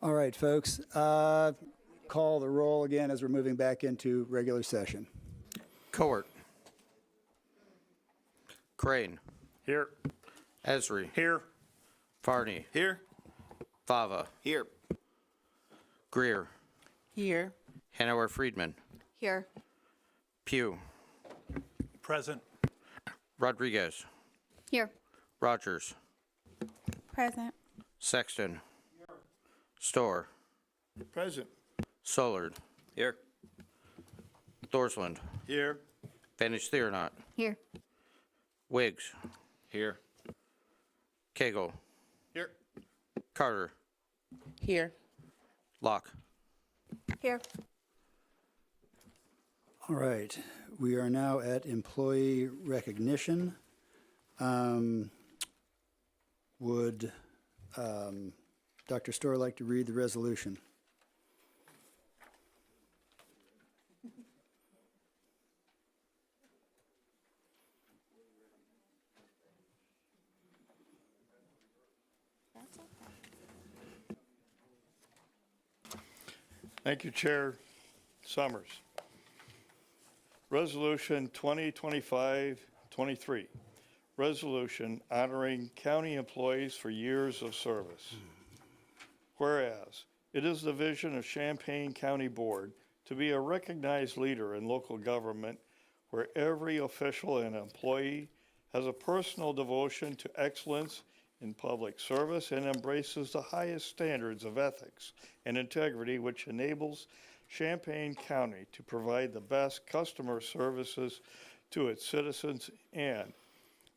All right, folks. Call the roll again as we're moving back into regular session. Coert. Crane. Here. Esri. Here. Varney. Here. Fava. Here. Greer. Here. Hanauer Friedman. Here. Pugh. Present. Rodriguez. Here. Rogers. Present. Sexton. Storr. Present. Sollard. Here. Thorsland. Here. Vanish Theorenot. Here. Wiggs. Here. Cagle. Here. Carter. Here. Locke. Here. All right, we are now at employee recognition. Would Dr. Storr like to read the resolution? Thank you, Chair Summers. Resolution 2025-23. Resolution honoring county employees for years of service. Whereas, it is the vision of Champaign County Board to be a recognized leader in local government where every official and employee has a personal devotion to excellence in public service and embraces the highest standards of ethics and integrity, which enables Champaign County to provide the best customer services to its citizens. And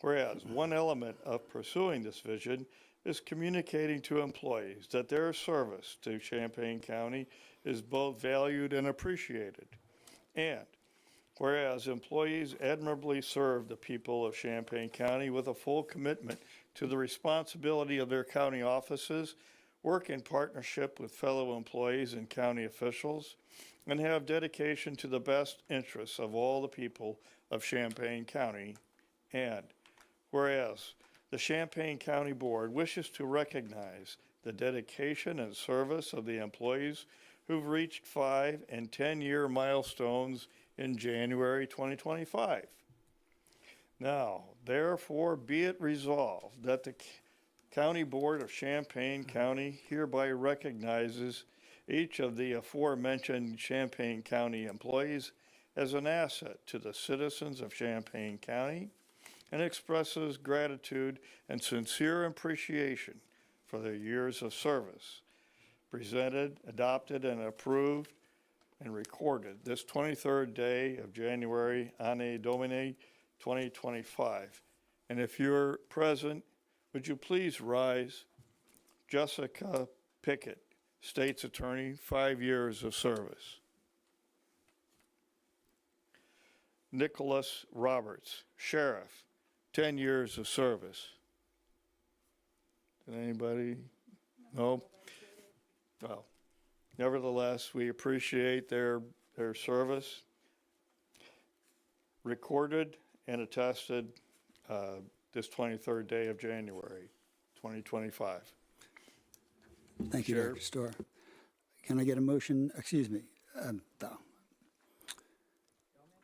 whereas one element of pursuing this vision is communicating to employees that their service to Champaign County is both valued and appreciated. And whereas employees admirably serve the people of Champaign County with a full commitment to the responsibility of their county offices, work in partnership with fellow employees and county officials, and have dedication to the best interests of all the people of Champaign County. And whereas the Champaign County Board wishes to recognize the dedication and service of the employees who've reached 5- and 10-year milestones in January 2025. Now, therefore, be it resolved that the County Board of Champaign County hereby recognizes each of the aforementioned Champaign County employees as an asset to the citizens of Champaign County and expresses gratitude and sincere appreciation for their years of service. Presented, adopted, and approved and recorded this 23rd day of January, Anno Domini 2025. And if you're present, would you please rise? Jessica Pickett, State's Attorney, 5 years of service. Nicholas Roberts, Sheriff, 10 years of service. Did anybody? No? Well, nevertheless, we appreciate their service. Recorded and attested this 23rd day of January, 2025. Thank you, Chair. Dr. Storr. Can I get a motion? Excuse me. No.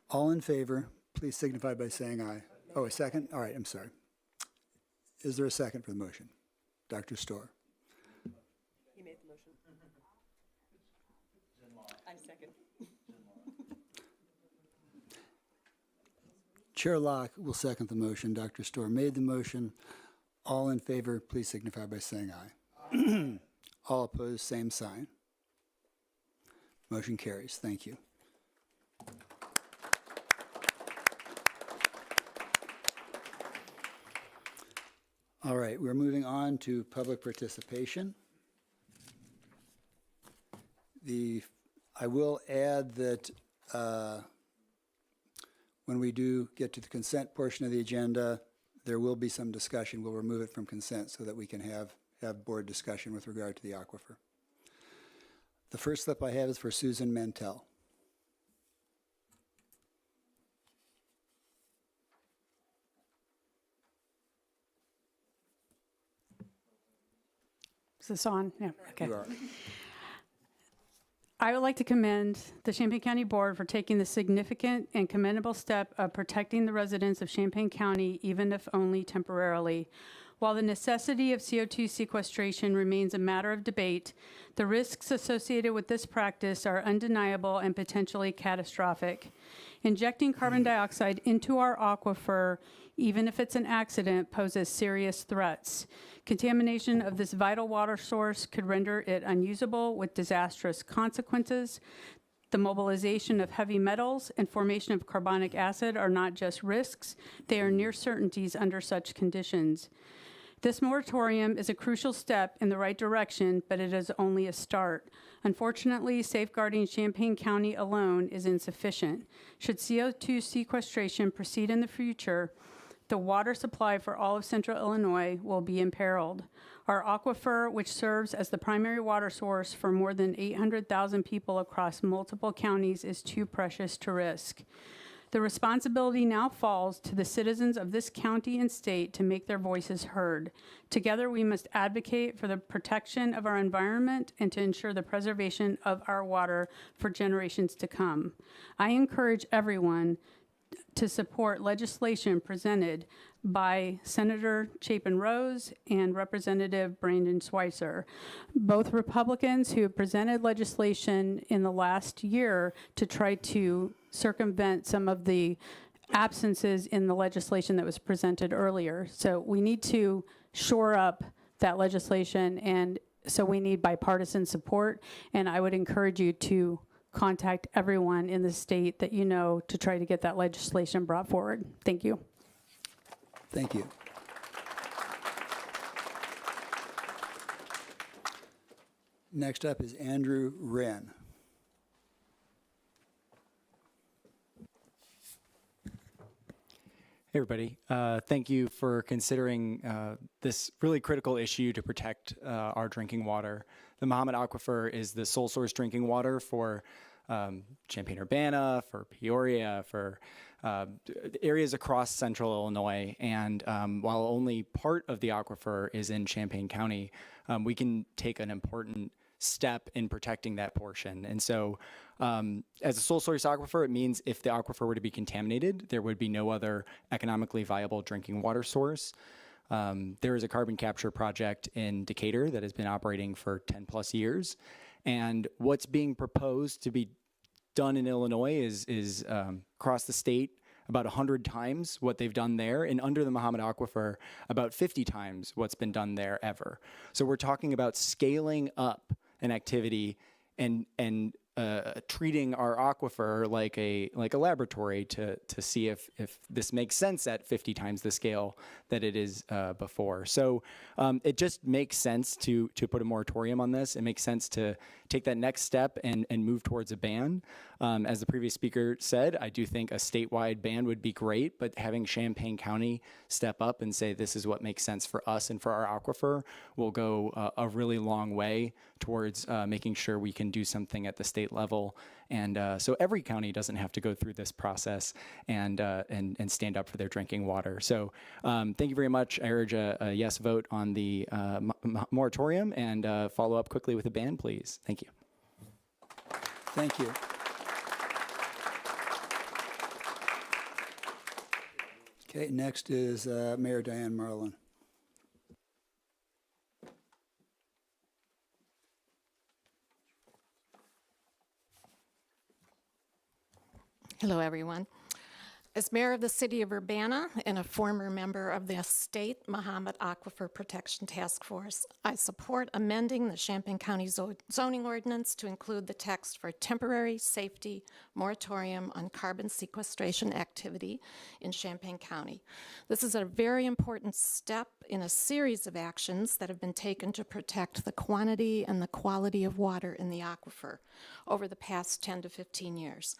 All in favor, please signify by saying aye. Oh, a second? All right, I'm sorry. Is there a second for the motion? Dr. Storr. He made the motion. I second. Chair Locke will second the motion. Dr. Storr made the motion. All in favor, please signify by saying aye. All opposed, same sign. Motion carries. Thank you. All right, we're moving on to public participation. I will add that when we do get to the consent portion of the agenda, there will be some discussion. We'll remove it from consent so that we can have board discussion with regard to the aquifer. The first slip I have is for Susan Mantell. Is this on? Yeah, okay. You are. I would like to commend the Champaign County Board for taking the significant and commendable step of protecting the residents of Champaign County, even if only temporarily. While the necessity of CO2 sequestration remains a matter of debate, the risks associated with this practice are undeniable and potentially catastrophic. Injecting carbon dioxide into our aquifer, even if it's an accident, poses serious threats. Contamination of this vital water source could render it unusable with disastrous consequences. The mobilization of heavy metals and formation of carbonic acid are not just risks, they are near certainties under such conditions. This moratorium is a crucial step in the right direction, but it is only a start. Unfortunately, safeguarding Champaign County alone is insufficient. Should CO2 sequestration proceed in the future, the water supply for all of central Illinois will be imperiled. Our aquifer, which serves as the primary water source for more than 800,000 people across multiple counties, is too precious to risk. The responsibility now falls to the citizens of this county and state to make their voices heard. Together, we must advocate for the protection of our environment and to ensure the preservation of our water for generations to come. I encourage everyone to support legislation presented by Senator Chapin Rose and Representative Brandon Schweitzer, both Republicans who have presented legislation in the last year to try to circumvent some of the absences in the legislation that was presented earlier. So we need to shore up that legislation, and so we need bipartisan support, and I would encourage you to contact everyone in the state that you know to try to get that legislation brought forward. Thank you. Thank you. Next up is Andrew Wren. Hey, everybody. Thank you for considering this really critical issue to protect our drinking water. The Mahomet Aquifer is the sole source drinking water for Champaign-Urbana, for Peoria, for areas across central Illinois. And while only part of the aquifer is in Champaign County, we can take an important step in protecting that portion. And so as a sole source aquifer, it means if the aquifer were to be contaminated, there would be no other economically viable drinking water source. There is a carbon capture project in Decatur that has been operating for 10 plus years. And what's being proposed to be done in Illinois is across the state about 100 times what they've done there, and under the Mahomet Aquifer, about 50 times what's been done there ever. So we're talking about scaling up an activity and treating our aquifer like a laboratory to see if this makes sense at 50 times the scale that it is before. So it just makes sense to put a moratorium on this. It makes sense to take that next step and move towards a ban. As the previous speaker said, I do think a statewide ban would be great, but having Champaign County step up and say this is what makes sense for us and for our aquifer will go a really long way towards making sure we can do something at the state level. And so every county doesn't have to go through this process and stand up for their drinking water. So thank you very much. I urge a yes vote on the moratorium and follow up quickly with a ban, please. Thank you. Thank you. Okay, next is Mayor Diane Marlin. Hello, everyone. As mayor of the city of Urbana and a former member of the state Mahomet Aquifer Protection Task Force, I support amending the Champaign County zoning ordinance to include the text for temporary safety moratorium on carbon sequestration activity in Champaign County. This is a very important step in a series of actions that have been taken to protect the quantity and the quality of water in the aquifer over the past 10 to 15 years.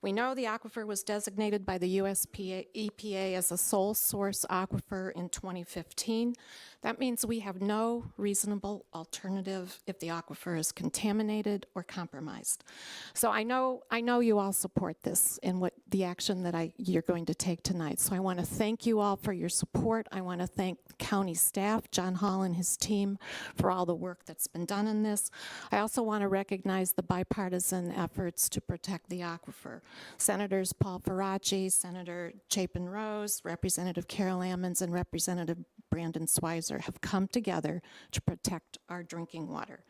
We know the aquifer was designated by the USPA EPA as a sole source aquifer in 2015. That means we have no reasonable alternative if the aquifer is contaminated or compromised. So I know you all support this and what the action that you're going to take tonight. So I want to thank you all for your support. I want to thank county staff, John Hall and his team, for all the work that's been done in this. I also want to recognize the bipartisan efforts to protect the aquifer. Senators Paul Faraci, Senator Chapin Rose, Representative Carol Ammons, and Representative Brandon Swizer have come together to protect our drinking water.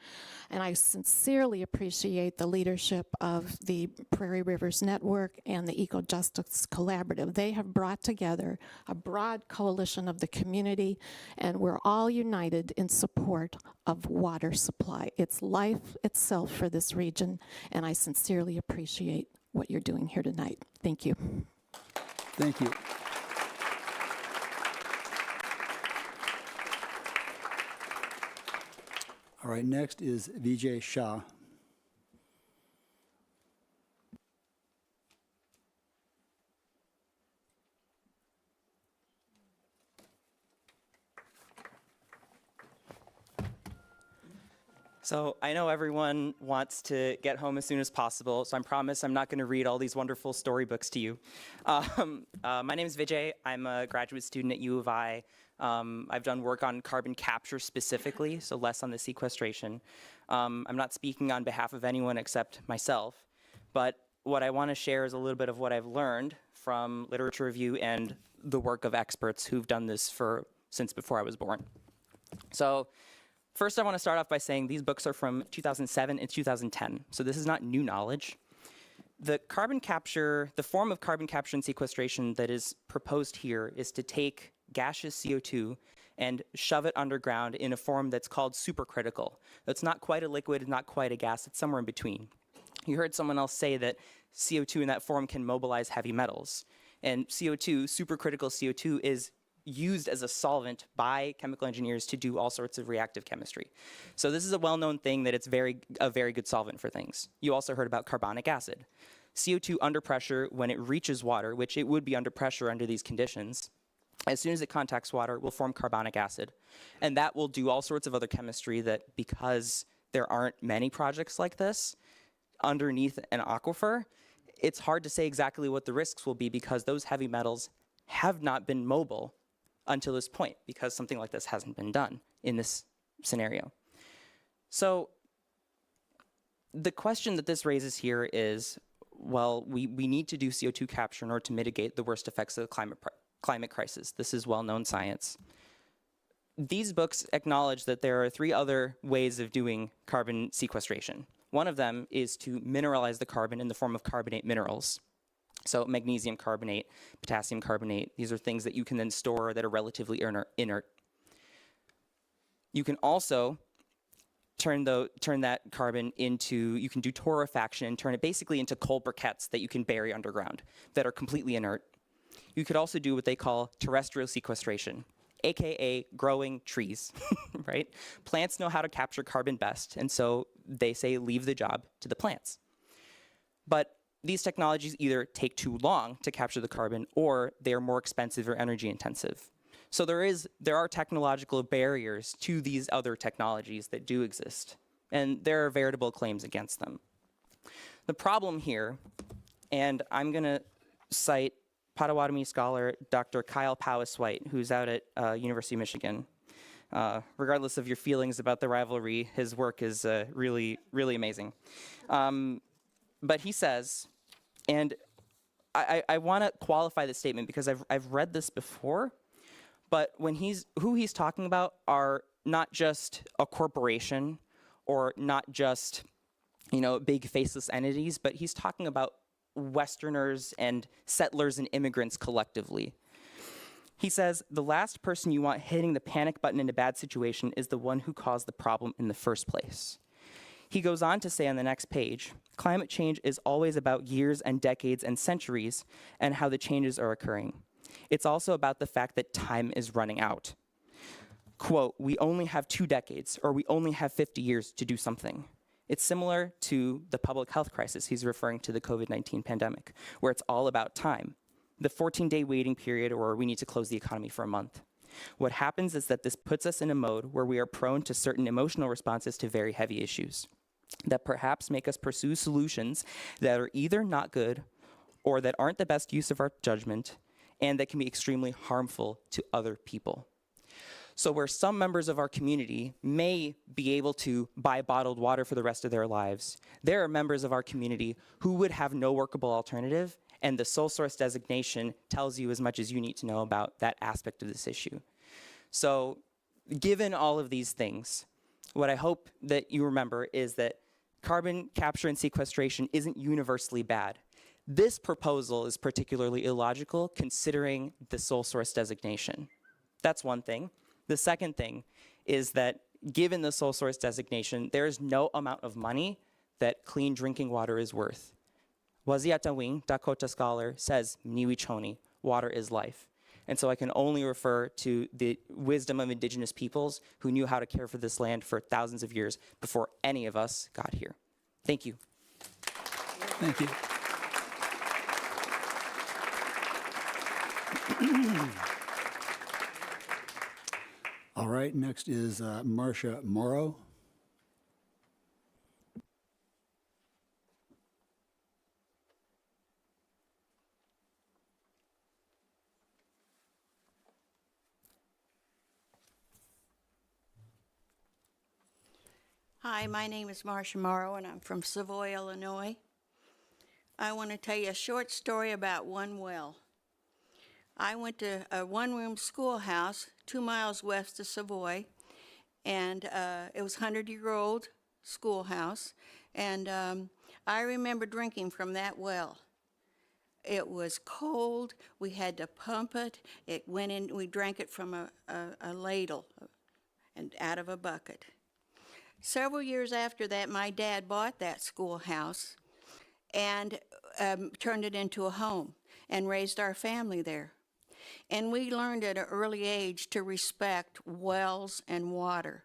And I sincerely appreciate the leadership of the Prairie Rivers Network and the Eco Justice Collaborative. They have brought together a broad coalition of the community, and we're all united in support of water supply. It's life itself for this region, and I sincerely appreciate what you're doing here tonight. Thank you. Thank you. All right, next is Vijay Shah. So I know everyone wants to get home as soon as possible, so I promise I'm not going to read all these wonderful storybooks to you. My name is Vijay. I'm a graduate student at U of I. I've done work on carbon capture specifically, so less on the sequestration. I'm not speaking on behalf of anyone except myself, but what I want to share is a little bit of what I've learned from literature review and the work of experts who've done this since before I was born. So first, I want to start off by saying these books are from 2007 and 2010, so this is not new knowledge. The form of carbon capture and sequestration that is proposed here is to take gaseous CO2 and shove it underground in a form that's called supercritical. It's not quite a liquid, not quite a gas, it's somewhere in between. You heard someone else say that CO2 in that form can mobilize heavy metals. And CO2, supercritical CO2, is used as a solvent by chemical engineers to do all sorts of reactive chemistry. So this is a well-known thing that it's a very good solvent for things. You also heard about carbonic acid. CO2 under pressure, when it reaches water, which it would be under pressure under these conditions, as soon as it contacts water, will form carbonic acid. And that will do all sorts of other chemistry that, because there aren't many projects like this underneath an aquifer, it's hard to say exactly what the risks will be because those heavy metals have not been mobile until this point, because something like this hasn't been done in this scenario. So the question that this raises here is, well, we need to do CO2 capture in order to mitigate the worst effects of the climate crisis. This is well-known science. These books acknowledge that there are 3 other ways of doing carbon sequestration. One of them is to mineralize the carbon in the form of carbonate minerals. So magnesium carbonate, potassium carbonate, these are things that you can then store that are relatively inert. You can also turn that carbon into, you can do torrefaction and turn it basically into coal briquettes that you can bury underground that are completely inert. You could also do what they call terrestrial sequestration, AKA growing trees, right? Plants know how to capture carbon best, and so they say leave the job to the plants. But these technologies either take too long to capture the carbon or they are more expensive or energy intensive. So there are technological barriers to these other technologies that do exist, and there are veritable claims against them. The problem here, and I'm going to cite Potawatomi scholar Dr. Kyle Powys-White, who's out at University of Michigan. Regardless of your feelings about the rivalry, his work is really, really amazing. But he says, and I want to qualify this statement because I've read this before, but who he's talking about are not just a corporation or not just, big faceless entities, but he's talking about Westerners and settlers and immigrants collectively. He says, the last person you want hitting the panic button in a bad situation is the one who caused the problem in the first place. He goes on to say on the next page, climate change is always about years and decades and centuries and how the changes are occurring. It's also about the fact that time is running out. Quote, we only have 2 decades or we only have 50 years to do something. It's similar to the public health crisis. He's referring to the COVID-19 pandemic, where it's all about time. the 14-day waiting period, or we need to close the economy for a month. What happens is that this puts us in a mode where we are prone to certain emotional responses to very heavy issues that perhaps make us pursue solutions that are either not good or that aren't the best use of our judgment and that can be extremely harmful to other people. So where some members of our community may be able to buy bottled water for the rest of their lives, there are members of our community who would have no workable alternative, and the sole source designation tells you as much as you need to know about that aspect of this issue. So given all of these things, what I hope that you remember is that carbon capture and sequestration isn't universally bad. This proposal is particularly illogical considering the sole source designation. That's one thing. The second thing is that given the sole source designation, there is no amount of money that clean drinking water is worth. Waziata Wing, Dakota scholar, says, Niwi Choni, water is life. And so I can only refer to the wisdom of indigenous peoples who knew how to care for this land for thousands of years before any of us got here. Thank you. Thank you. All right, next is Marcia Morrow. Hi, my name is Marcia Morrow, and I'm from Savoy, Illinois. I want to tell you a short story about one well. I went to a one-room schoolhouse 2 miles west of Savoy, and it was a 100-year-old schoolhouse, and I remember drinking from that well. It was cold. We had to pump it. It went in. We drank it from a ladle and out of a bucket. Several years after that, my dad bought that schoolhouse and turned it into a home and raised our family there. And we learned at an early age to respect wells and water.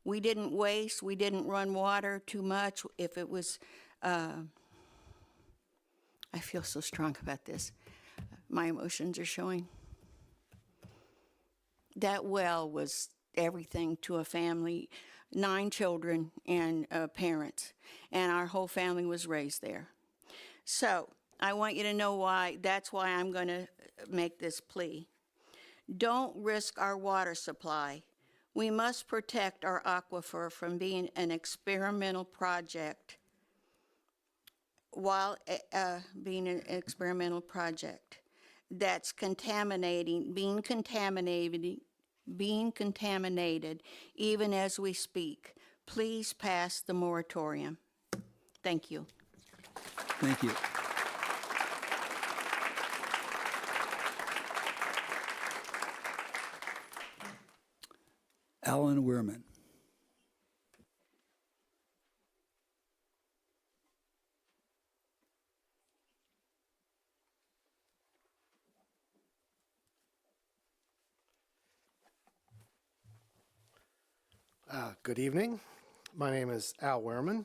We didn't waste, we didn't run water too much. If it was, I feel so strong about this. My emotions are showing. That well was everything to a family, 9 children and parents, and our whole family was raised there. So I want you to know why, that's why I'm going to make this plea. Don't risk our water supply. We must protect our aquifer from being an experimental project while being an experimental project that's being contaminated even as we speak. Please pass the moratorium. Thank you. Thank you. Alan Wehrman. Good evening. My name is Al Wehrman.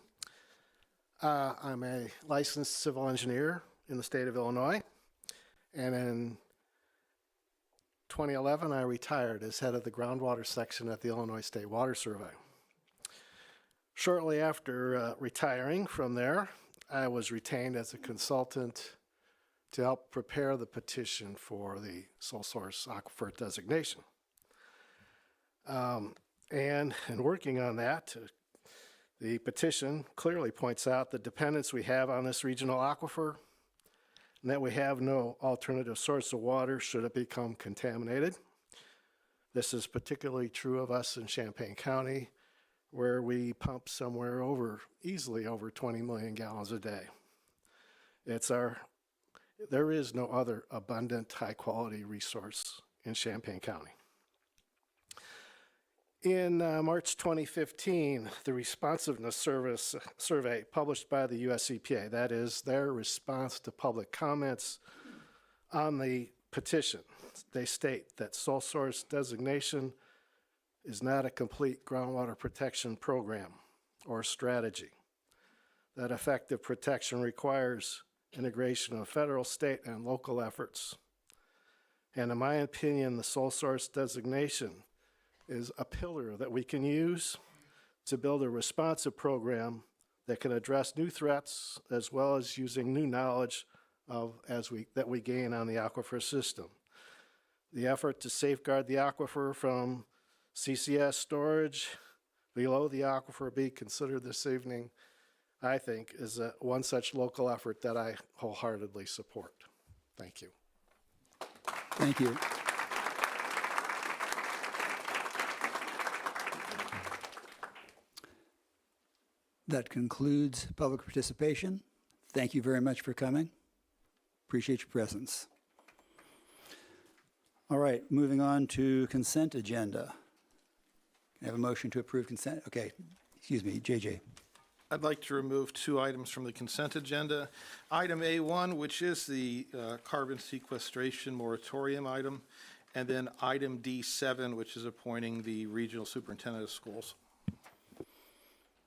I'm a licensed civil engineer in the state of Illinois, and in 2011 I retired as head of the groundwater section at the Illinois State Water Survey. Shortly after retiring from there, I was retained as a consultant to help prepare the petition for the sole source aquifer designation. And in working on that, the petition clearly points out the dependence we have on this regional aquifer, and that we have no alternative source of water should it become contaminated. This is particularly true of us in Champaign County, where we pump somewhere easily over 20 million gallons a day. There is no other abundant, high-quality resource in Champaign County. In March 2015, the Responsiveness Survey published by the US EPA, that is their response to public comments on the petition, they state that sole source designation is not a complete groundwater protection program or strategy. That effective protection requires integration of federal, state, and local efforts And in my opinion, the sole source designation is a pillar that we can use to build a responsive program that can address new threats as well as using new knowledge that we gain on the aquifer system. The effort to safeguard the aquifer from CCS storage below the aquifer being considered this evening, I think, is one such local effort that I wholeheartedly support. Thank you. Thank you. That concludes public participation. Thank you very much for coming. Appreciate your presence. All right, moving on to consent agenda. Can I have a motion to approve consent? Okay, excuse me, JJ. I'd like to remove 2 items from the consent agenda. Item A1, which is the carbon sequestration moratorium item, and then item D7, which is appointing the regional superintendent of schools.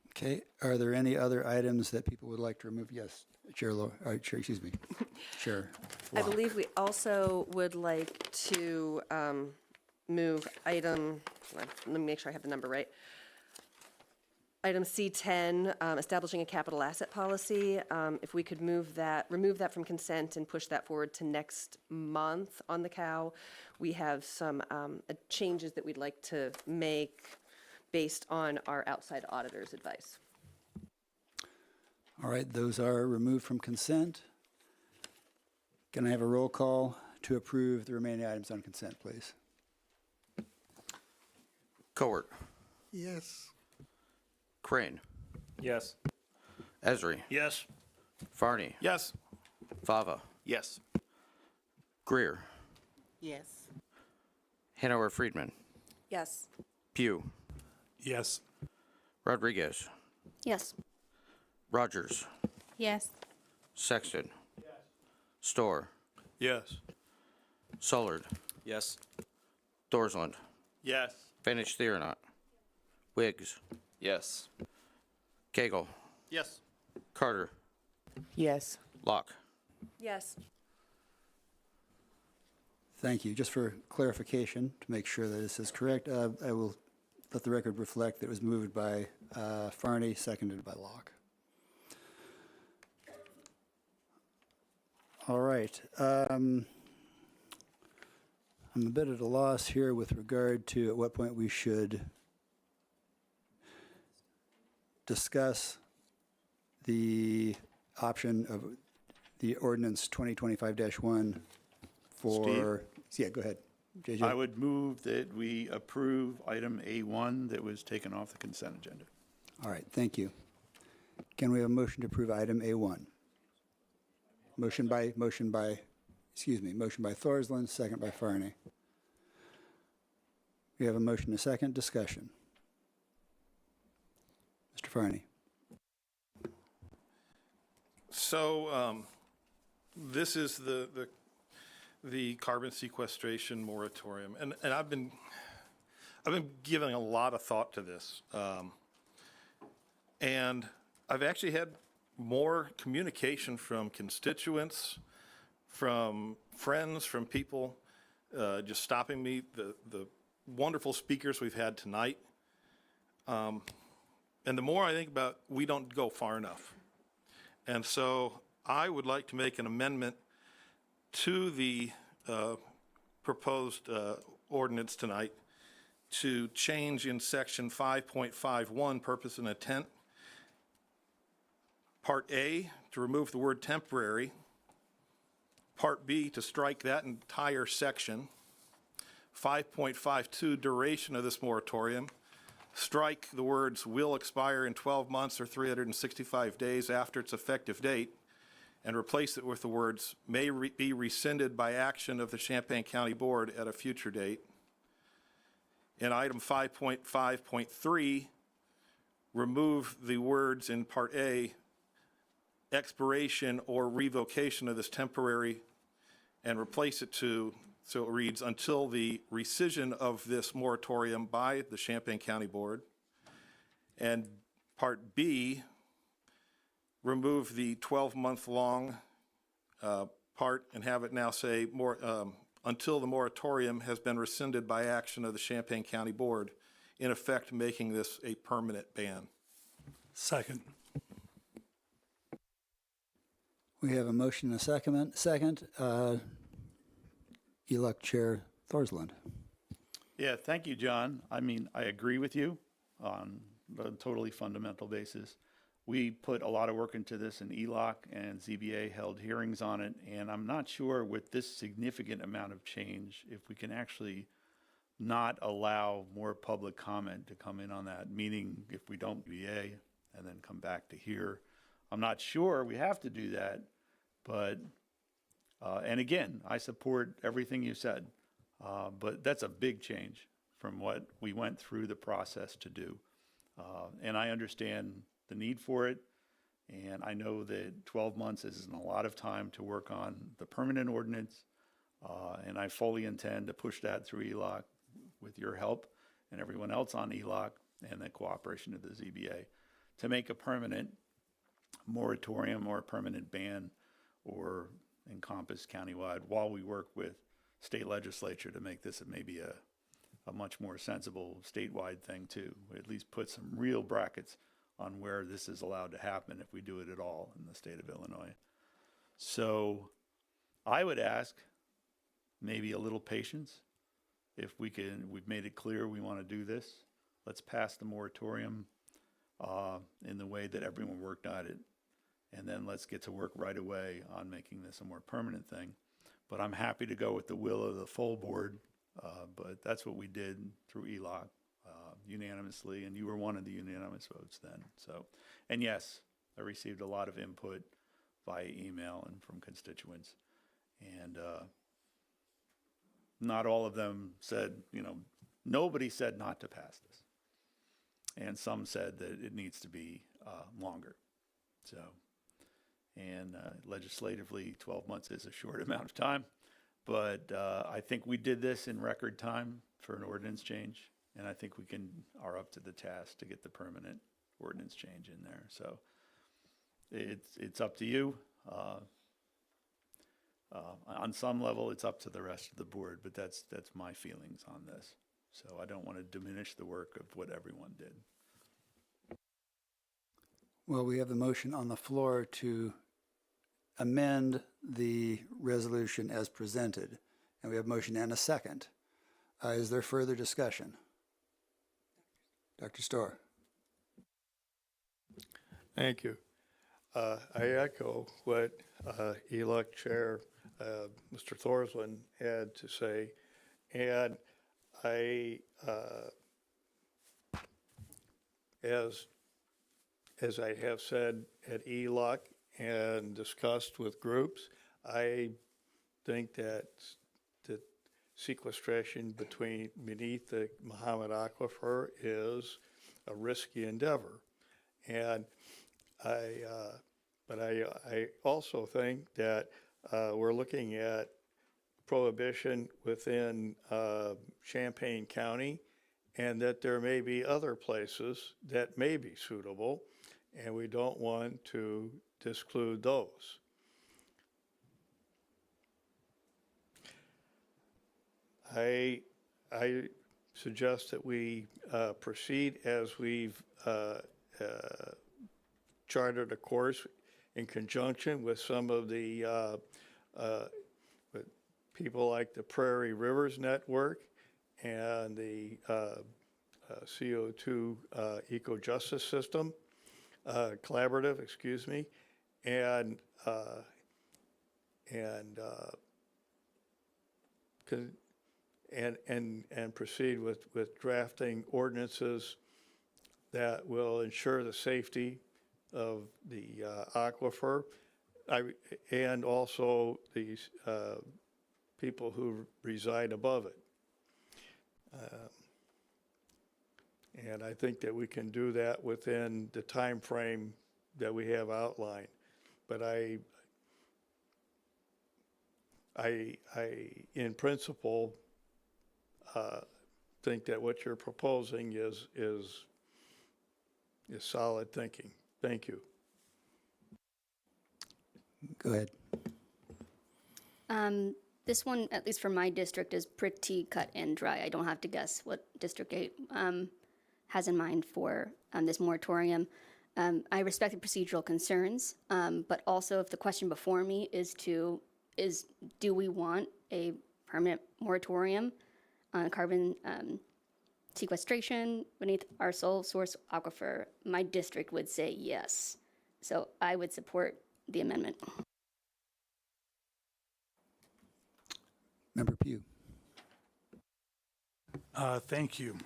Okay, are there any other items that people would like to remove? Yes, Chair Chair, excuse me, Chair. I Locke. believe we also would like to move item, hold on, let me make sure I have the number right. Item C10, establishing a capital asset policy. If we could remove that from consent and push that forward to next month on the COW. We have some changes that we'd like to make based on our outside auditor's advice. All right, those are removed from consent. Can I have a roll call to approve the remaining items on consent, please? Cowart. Yes. Crane. Yes. Esri. Yes. Farney. Yes. Fava. Yes. Greer. Yes. Hanover Friedman. Yes. Pugh. Yes. Rodriguez. Yes. Rogers. Yes. Sexton. Storr. Yes. Sullard. Yes. Dorsland. Yes. Finish Theorenot. Wiggs. Yes. Cagle. Yes. Carter. Yes. Locke. Yes. Thank you. Just for clarification, to make sure that this is correct, I will let the record reflect that it was moved by Farney, seconded by Locke. All right. I'm a bit at a loss here with regard to at what point we should discuss the option of the ordinance 2025-1 for, yeah, go ahead, JJ. I would move that we approve item A1 that was taken off the consent agenda. All right, thank you. Can we have a motion to approve item A1? Motion by Thorsland, second by Farney. We have a motion and a second. Discussion. Mr. Farney. So this is the carbon sequestration moratorium, and I've been giving a lot of thought to this, and I've actually had more communication from constituents, from friends, from people just stopping me, the wonderful speakers we've had tonight. And the more I think about, we don't go far enough. And so I would like to make an amendment to the proposed ordinance tonight to change in section 5.51, purpose and intent, Part A, to remove the word temporary. Part B, to strike that entire section. 5.52, duration of this moratorium. Strike the words will expire in 12 months or 365 days after its effective date, and replace it with the words may be rescinded by action of the Champaign County Board at a future date. In item 5.5.3, remove the words in Part A, expiration or revocation of this temporary, and replace it to, so it reads, until the rescission of this moratorium by the Champaign County Board. And Part B, remove the 12-month long part and have it now say until the moratorium has been rescinded by action of the Champaign County Board, in effect making this a permanent ban. Second. We have a motion and a second. Elect Chair Thorsland. Yeah, thank you, John. I mean, I agree with you on a totally fundamental basis. We put a lot of work into this in ELOC, and ZBA held hearings on it, and I'm not sure with this significant amount of change if we can actually not allow more public comment to come in on that, meaning if we don't ZBA and then come back to here. I'm not sure we have to do that, but, and again, I support everything you said, but that's a big change from what we went through the process to do. And I understand the need for it, and I know that 12 months isn't a lot of time to work on the permanent ordinance, and I fully intend to push that through ELOC with your help and everyone else on ELOC and the cooperation of the ZBA to make a permanent moratorium or a permanent ban or encompass countywide while we work with state legislature to make this maybe a much more sensible statewide thing too. At least put some real brackets on where this is allowed to happen if we do it at all in the state of Illinois. So I would ask maybe a little patience. If we can, we've made it clear we want to do this. Let's pass the moratorium in the way that everyone worked on it. And then let's get to work right away on making this a more permanent thing. But I'm happy to go with the will of the full board. But that's what we did through ELOC unanimously, and you were one of the unanimous votes then. So, and yes, I received a lot of input via email and from constituents. And not all of them said, nobody said not to pass this. And some said that it needs to be longer. So, and legislatively, 12 months is a short amount of time. But I think we did this in record time for an ordinance change. And I think we are up to the task to get the permanent ordinance change in there. So it's up to you. On some level, it's up to the rest of the board, but that's my feelings on this. So I don't want to diminish the work of what everyone did. Well, we have the motion on the floor to amend the resolution as presented, and we have motion and a second. Is there further discussion? Dr. Storr. Thank you. I echo what ELOC Chair Mr. Thorsland had to say, and I, as I have said at ELOC and discussed with groups, I think that the sequestration beneath the Mahomet Aquifer is a risky endeavor, and but I also think that we're looking at prohibition within Champaign County, and that there may be other places that may be suitable, and we don't want to disclude those. I suggest that we proceed as we've chartered a course in conjunction with some of the with people like the Prairie Rivers Network and the CO2 Eco-Justice System, Collaborative, excuse me, and proceed with drafting ordinances that will ensure the safety of the aquifer, and also the people who reside above it. And I think that we can do that within the time frame that we have outlined. But I in principle, think that what you're proposing is solid thinking. Thank you. Go ahead. This one, at least for my district, is pretty cut and dry. I don't have to guess what District 8 has in mind for this moratorium. I respect the procedural concerns, but also if the question before me is do we want a permanent moratorium on carbon sequestration beneath our sole source aquifer, my district would say yes. So I would support the amendment. Member Pugh. Thank you.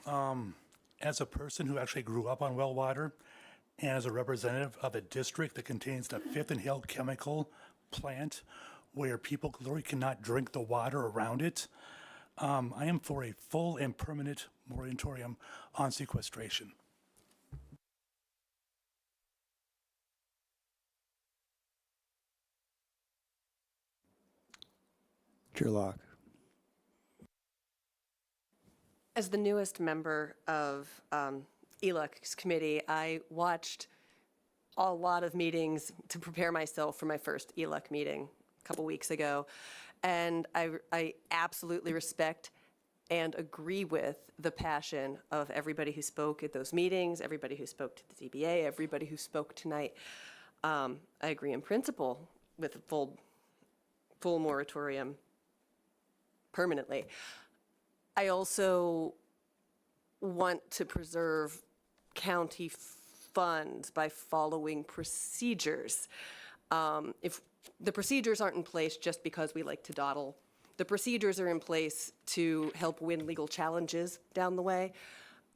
As a person who actually grew up on well water and as a representative of a district that contains the Fifth and Hill chemical plant where people literally cannot drink the water around it, I am for a full and permanent moratorium on sequestration. Chair Locke. As the newest member of ELUC's committee, I watched a lot of meetings to prepare myself for my first ELUC meeting a couple weeks ago. And I absolutely respect and agree with the passion of everybody who spoke at those meetings, everybody who spoke to the ZBA, everybody who spoke tonight. I agree in principle with a full moratorium permanently. I also want to preserve county funds by following procedures. If the procedures aren't in place just because we like to dawdle, the procedures are in place to help win legal challenges down the way.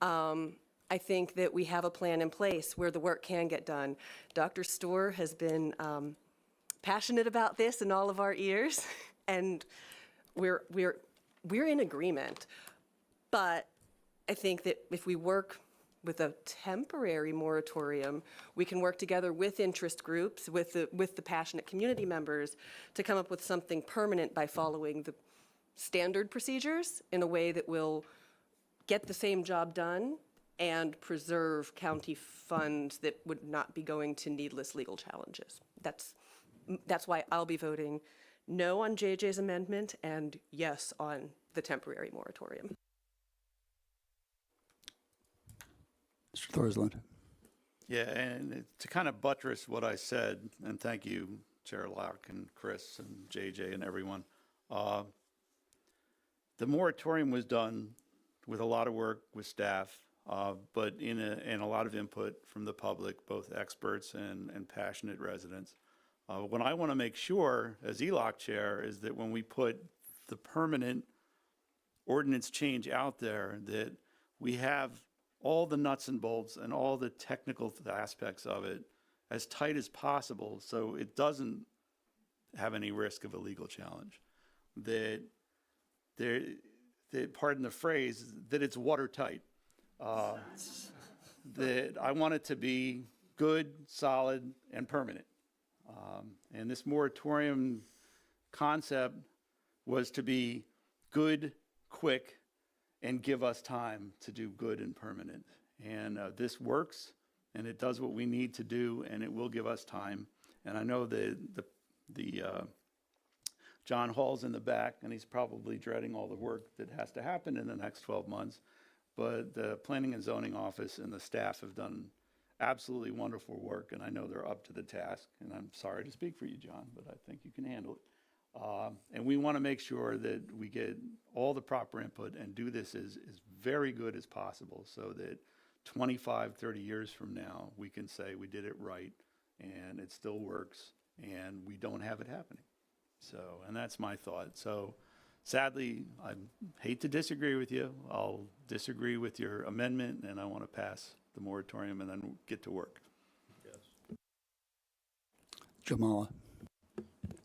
I think that we have a plan in place where the work can get done. Dr. Storr has been passionate about this in all of our ears, and we're in agreement. But I think that if we work with a temporary moratorium, we can work together with interest groups, with the passionate community members to come up with something permanent by following the standard procedures in a way that will get the same job done and preserve county funds that would not be going to needless legal challenges. That's why I'll be voting no on JJ's amendment and yes on the temporary moratorium. Mr. Thorsland. Yeah, and to kind of buttress what I said, and thank you, Chair Locke and Chris and JJ and everyone. The moratorium was done with a lot of work with staff, but in a lot of input from the public, both experts and passionate residents. What I want to make sure as ELOC chair is that when we put the permanent ordinance change out there, that we have all the nuts and bolts and all the technical aspects of it as tight as possible so it doesn't have any risk of a legal challenge. That pardon the phrase, that it's watertight. That I want it to be good, solid, and permanent. And this moratorium concept was to be good, quick, and give us time to do good and permanent. And this works, and it does what we need to do, and it will give us time. And I know the John Hall's in the back, and he's probably dreading all the work that has to happen in the next 12 months. But the Planning and Zoning Office and the staff have done absolutely wonderful work, and I know they're up to the task. And I'm sorry to speak for you, John, but I think you can handle it. And we want to make sure that we get all the proper input and do this as very good as possible so that 25, 30 years from now, we can say we did it right and it still works and we don't have it happening. So, and that's my thought. So sadly, I hate to disagree with you. I'll disagree with your amendment and I want to pass the moratorium and then get to work. Yes. Jamala.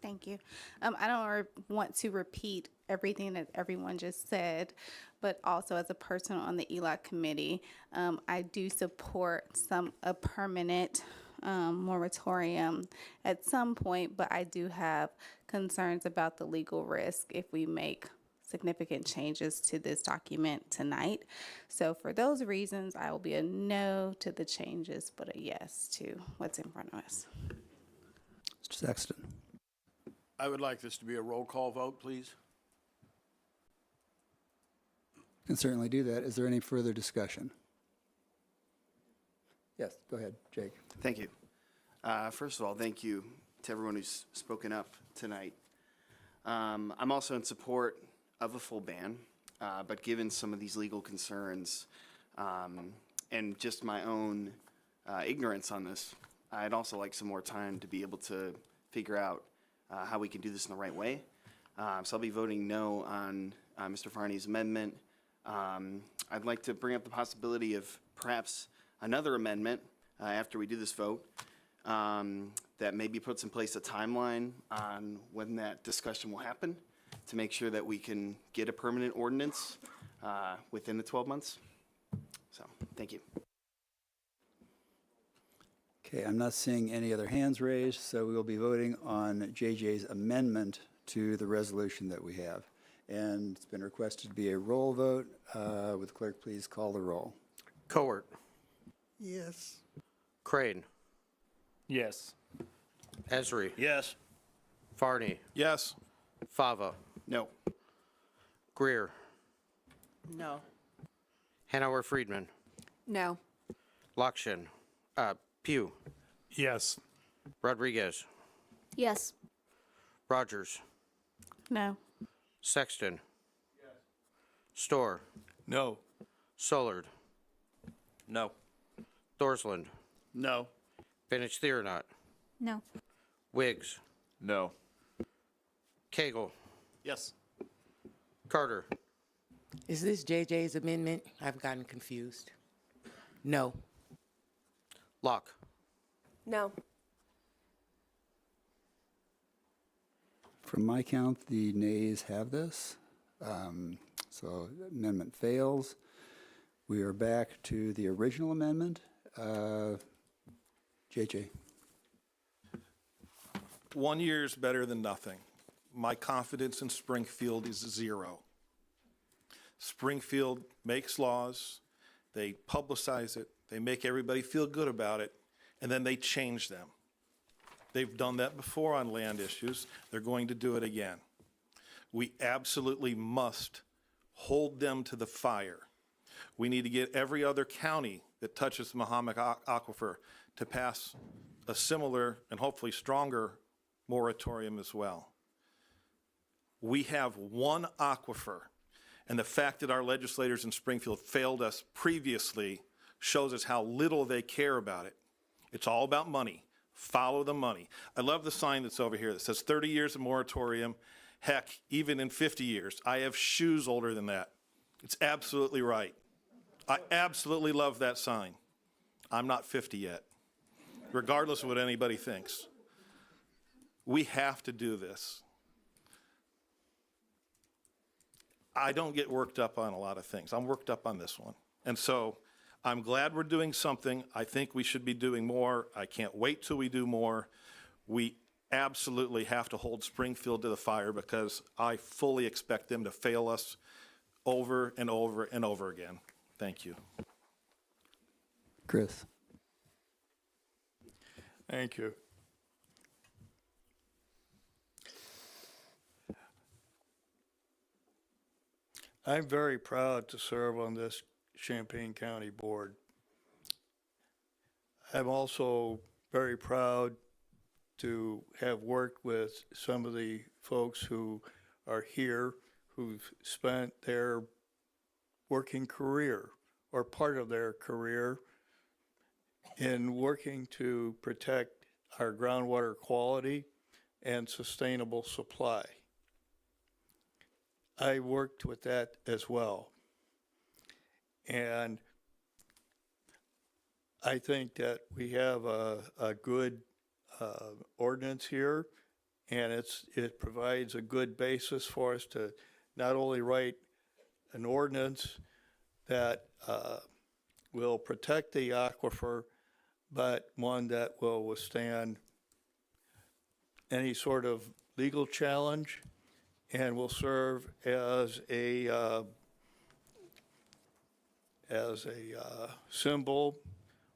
Thank you. I don't want to repeat everything that everyone just said, but also as a person on the ELOC committee, I do support a permanent moratorium at some point, but I do have concerns about the legal risk if we make significant changes to this document tonight. So for those reasons, I will be a no to the changes, but a yes to what's in front of us. Mr. Sexton. I would like this to be a roll call vote, please. can certainly do that. Is there any further discussion? Yes, go ahead, Jake. Thank you. First of all, thank you to everyone who's spoken up tonight. I'm also in support of a full ban, but given some of these legal concerns and just my own ignorance on this, I'd also like some more time to be able to figure out how we can do this in the right way. So I'll be voting no on Mr. Farney's amendment. I'd like to bring up the possibility of perhaps another amendment after we do this vote that maybe puts in place a timeline on when that discussion will happen to make sure that we can get a permanent ordinance within the 12 months. So, thank you. Okay, I'm not seeing any other hands raised, so we will be voting on JJ's amendment to the resolution that we have. And it's been requested to be a roll vote. Would the clerk please call the roll? Cowart. Yes. Crane. Yes. Esri. Yes. Farney. Yes. Fava. No. Greer. No. Hanover Friedman. No. Lokshin. Pugh. Yes. Rodriguez. Yes. Rogers. No. Sexton. Storr. No. Sollard. No. Thorsland. No. Bennett Theronot. No. Wiggs. No. Cagle. Yes. Carter. Is this JJ's amendment? I've gotten confused. No. Locke. No. From my count, the nays have this. So amendment fails. We are back to the original amendment. JJ. 1 year is better than nothing. My confidence in Springfield is 0. Springfield makes laws, they publicize it, they make everybody feel good about it, and then they change them. They've done that before on land issues. They're going to do it again. We absolutely must hold them to the fire. We need to get every other county that touches the Mahomet Aquifer to pass a similar and hopefully stronger moratorium as well. We have one aquifer, and the fact that our legislators in Springfield failed us previously shows us how little they care about it. It's all about money. Follow the money. I love the sign that's over here that says 30 years of moratorium. Heck, even in 50 years. I have shoes older than that. It's absolutely right. I absolutely love that sign. I'm not 50 yet, regardless of what anybody thinks. We have to do this. I don't get worked up on a lot of things. I'm worked up on this one. And so I'm glad we're doing something. I think we should be doing more. I can't wait till we do more. We absolutely have to hold Springfield to the fire because I fully expect them to fail us over and over and over again. Thank you. Chris. Thank you. I'm very proud to serve on this Champaign County Board. I'm also very proud to have worked with some of the folks who are here who've spent their working career or part of their career in working to protect our groundwater quality and sustainable supply. I worked with that as well. And I think that we have a good ordinance here, and it provides a good basis for us to not only write an ordinance that will protect the aquifer, but one that will withstand any sort of legal challenge and will serve as a symbol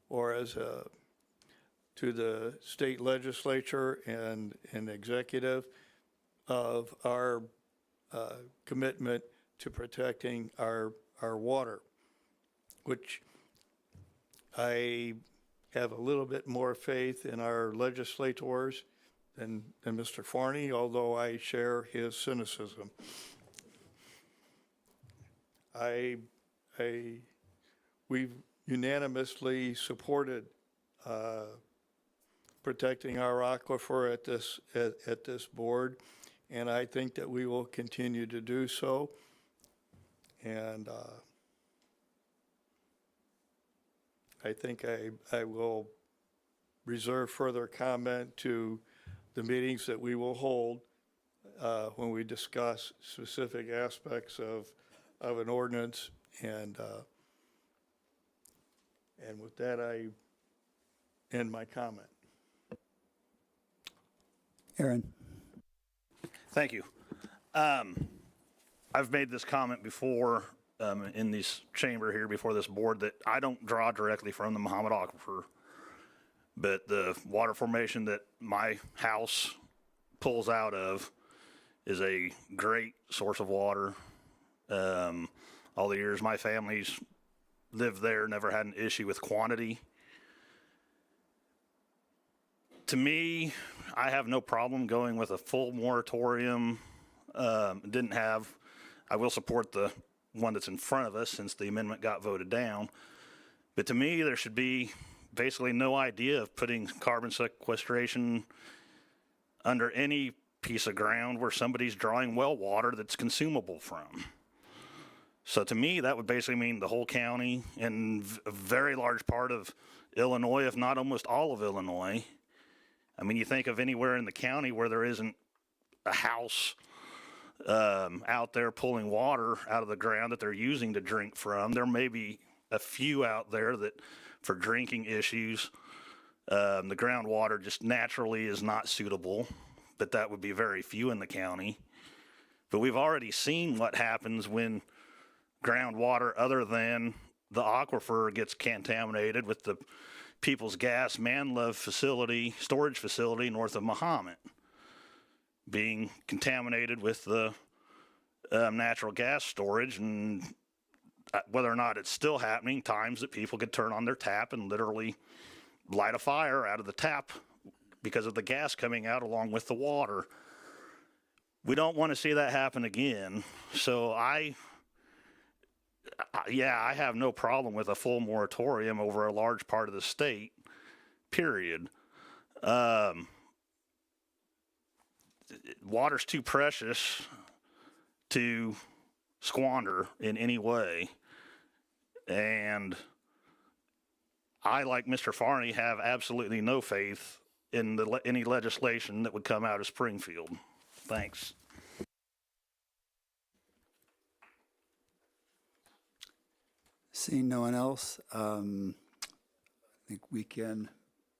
or as a to the state legislature and executive of our commitment to protecting our our water, which I have a little bit more faith in our legislators than Mr. Farney, although I share his cynicism. We've unanimously supported protecting our aquifer at this board, and I think that we will continue to do so. And I think I will reserve further comment to the meetings that we will hold when we discuss specific aspects of an ordinance. And with that, I end my comment. Aaron. Thank you. I've made this comment before in this chamber here before this board that I don't draw directly from the Mahomet Aquifer, but the water formation that my house pulls out of is a great source of water. All the years my family's lived there, never had an issue with quantity. To me, I have no problem going with a full moratorium. I will support the one that's in front of us since the amendment got voted down. But to me, there should be basically no idea of putting carbon sequestration under any piece of ground where somebody's drawing well water that's consumable from. So to me, that would basically mean the whole county and a very large part of Illinois, if not almost all of Illinois. I mean, you think of anywhere in the county where there isn't a house out there pulling water out of the ground that they're using to drink from. There may be a few out there that for drinking issues, the groundwater just naturally is not suitable, but that would be very few in the county. But we've already seen what happens when groundwater other than the aquifer gets contaminated with the People's Gas Manlove facility, storage facility north of Mahomet, being contaminated with the natural gas storage, and whether or not it's still happening, times that people could turn on their tap and literally light a fire out of the tap because of the gas coming out along with the water. We don't want to see that happen again. So I have no problem with a full moratorium over a large part of the state, period. Water's too precious to squander in any way. And I, like Mr. Farney, have absolutely no faith in any legislation that would come out of Springfield. Thanks. Seeing no one else, I think we can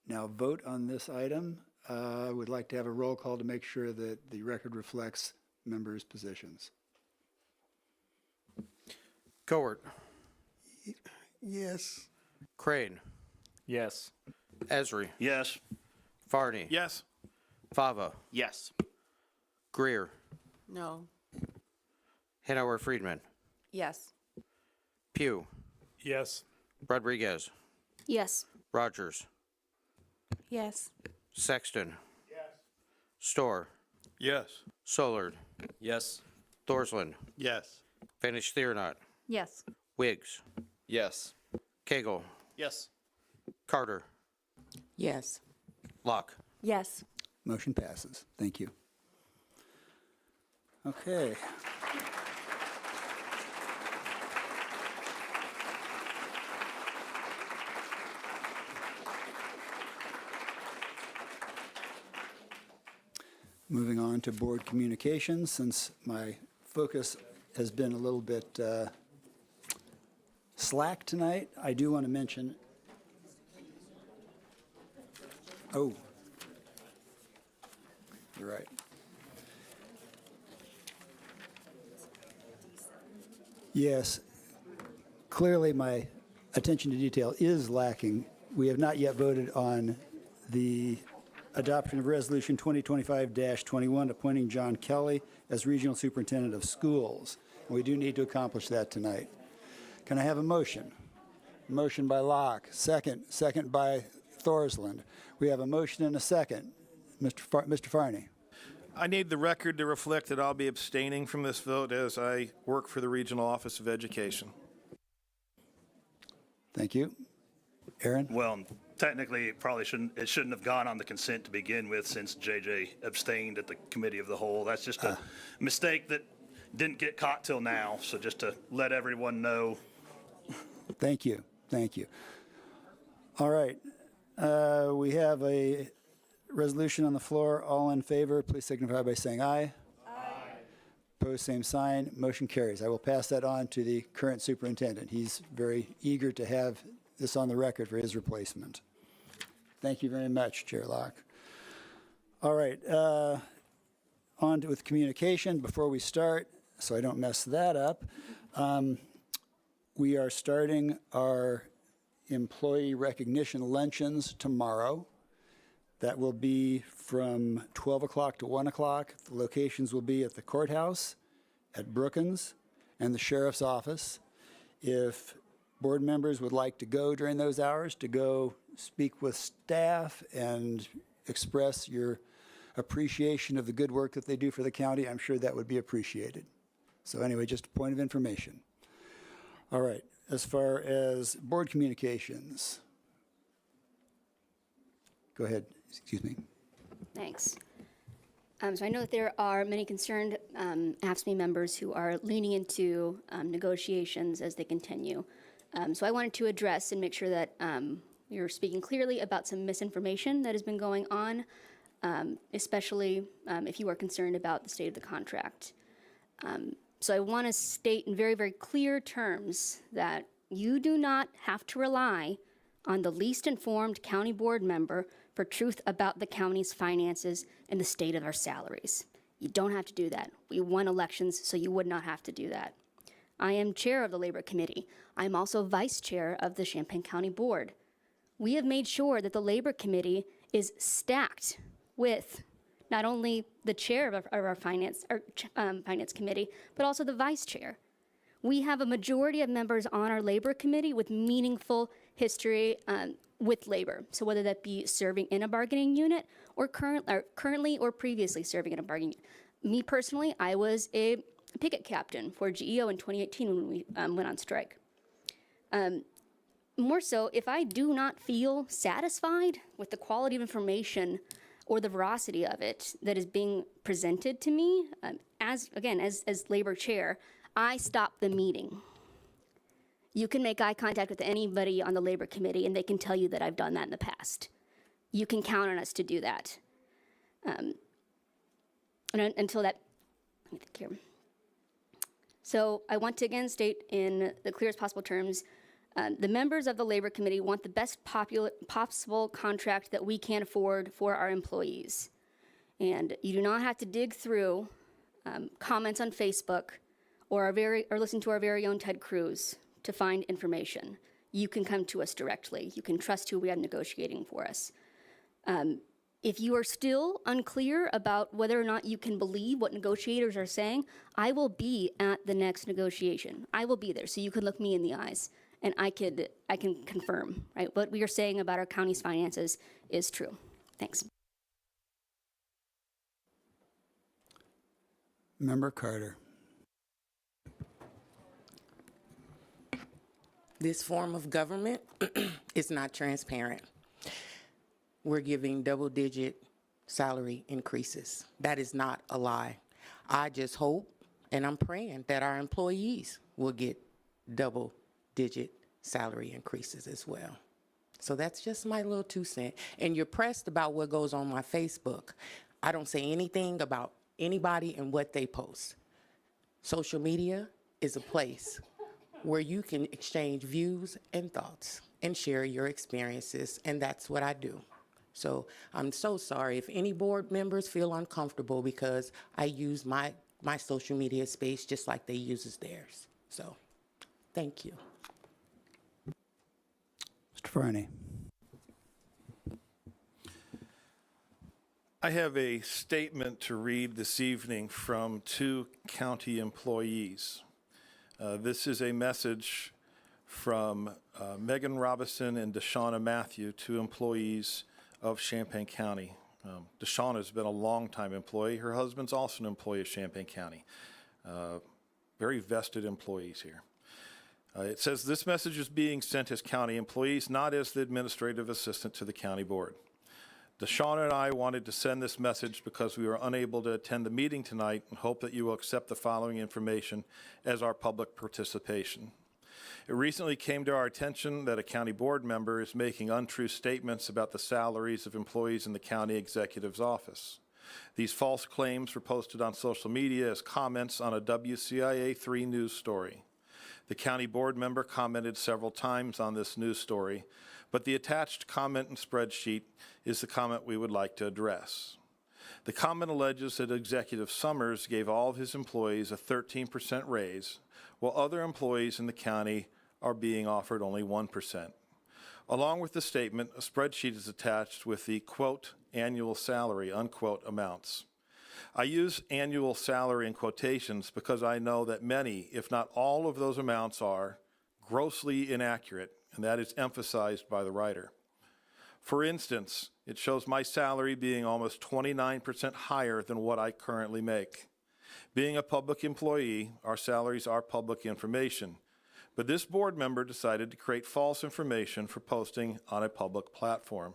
now vote on this item. I would like to have a roll call to make sure that the record reflects members' positions. Cowart. Yes. Crane. Yes. Esri. Yes. Farney. Yes. Fava. Yes. Greer. No. Hanauer Friedman. Yes. Pugh. Yes. Rodriguez. Yes. Rogers. Yes. Sexton. Yes. Storr. Yes. Solard. Yes. Thorsland. Yes. Vanish Theonot. Yes. Wiggs. Yes. Cagle. Yes. Carter. Yes. Locke. Yes. Motion passes. Thank you. Okay. Moving on to board communications, since my focus has been a little bit slack tonight, I do want to mention, oh, you're right. Yes, clearly my attention to detail is lacking. We have not yet voted on the adoption of Resolution 2025-21, appointing John Kelly as Regional Superintendent of Schools. We do need to accomplish that tonight. Can I have a motion? Motion by Locke, second by Thorsland. We have a motion and a second. Mr. Farney. I need the record to reflect that I'll be abstaining from this vote as I work for the Regional Office of Education. Thank you. Aaron? Well, technically, it shouldn't have gone on the consent to begin with, since JJ abstained at the committee of the whole. That's just a mistake that didn't get caught till now, so just to let everyone know. Thank you. Thank you. All right. We have a resolution on the floor. All in favor, please signify by saying aye. Aye. Opposed, same sign. Motion carries. I will pass that on to the current superintendent. He's very eager to have this on the record for his replacement. Thank you very much, Chair Locke. All right. On with communication. Before we start, so I don't mess that up, we are starting our employee recognition luncheons tomorrow. That will be from 12 o'clock to 1 o'clock. The locations will be at the courthouse, at Brookins, and the sheriff's office. If board members would like to go during those hours, to go speak with staff and express your appreciation of the good work that they do for the county, I'm sure that would be appreciated. So anyway, just a point of information. All right, as far as board communications, go ahead, excuse me. Thanks. So I know that there are many concerned AFSCME members who are leaning into negotiations as they continue. So I wanted to address and make sure that you're speaking clearly about some misinformation that has been going on, especially if you are concerned about the state of the contract. So I want to state in very, very clear terms that you do not have to rely on the least informed county board member for truth about the county's finances and the state of our salaries. You don't have to do that. We won elections, so you would not have to do that. I am chair of the Labor Committee. I'm also vice chair of the Champaign County Board. We have made sure that the Labor Committee is stacked with not only the chair of our finance committee, but also the vice chair. We have a majority of members on our Labor Committee with meaningful history with labor. So whether that be serving in a bargaining unit or currently or previously serving in a bargaining unit. Me personally, I was a picket captain for GEO in 2018 when we went on strike. More so, if I do not feel satisfied with the quality of information or the veracity of it that is being presented to me, as labor chair, I stop the meeting. You can make eye contact with anybody on the Labor Committee and they can tell you that I've done that in the past. You can count on us to do that. And until that, let me think here. So I want to again state in the clearest possible terms, the members of the Labor Committee want the best possible contract that we can afford for our employees. And you do not have to dig through comments on Facebook or listen to our very own Ted Cruz to find information. You can come to us directly. You can trust who we have negotiating for us. If you are still unclear about whether or not you can believe what negotiators are saying, I will be at the next negotiation. I will be there, so you can look me in the eyes, and I can confirm, right? What we are saying about our county's finances is true. Thanks. Member Carter. This form of government is not transparent. We're giving double-digit salary increases. That is not a lie. I just hope, and I'm praying, that our employees will get double-digit salary increases as well. So that's just my little 2 cents. And you're pressed about what goes on my Facebook. I don't say anything about anybody and what they post. Social media is a place where you can exchange views and thoughts and share your experiences, and that's what I do. So I'm so sorry if any board members feel uncomfortable because I use my social media space just like they use theirs. So thank you. Mr. Farney. I have a statement to read this evening from 2 county employees. This is a message from Megan Robinson and Deshauna Matthew, 2 employees of Champaign County. Deshauna has been a longtime employee. Her husband's also an employee of Champaign County. Very vested employees here. It says, this message is being sent as county employees, not as the administrative assistant to the county board. Deshauna and I wanted to send this message because we were unable to attend the meeting tonight and hope that you will accept the following information as our public participation. It recently came to our attention that a county board member is making untrue statements about the salaries of employees in the county executive's office. These false claims were posted on social media as comments on a WCIA-3 news story. The county board member commented several times on this news story, but the attached comment and spreadsheet is the comment we would like to address. The comment alleges that Executive Summers gave all of his employees a 13% raise, while other employees in the county are being offered only 1%. Along with the statement, a spreadsheet is attached with the, quote, annual salary, unquote, amounts. I use annual salary in quotations because I know that many, if not all of those amounts are grossly inaccurate, and that is emphasized by the writer. For instance, it shows my salary being almost 29% higher than what I currently make. Being a public employee, our salaries are public information, but this board member decided to create false information for posting on a public platform.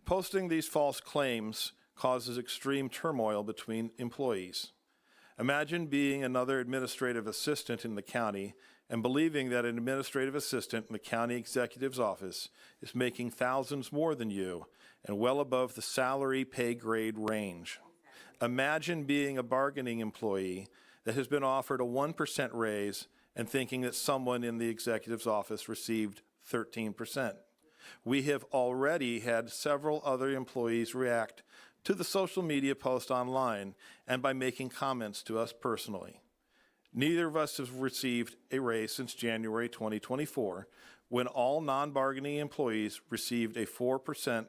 Posting these false claims causes extreme turmoil between employees. Imagine being another administrative assistant in the county and believing that an administrative assistant in the county executive's office is making thousands more than you and well above the salary pay grade range. Imagine being a bargaining employee that has been offered a 1% raise and thinking that someone in the executive's office received 13%. We have already had several other employees react to the social media post online and by making comments to us personally. Neither of us have received a raise since January 2024, when all non-bargaining employees received a 4%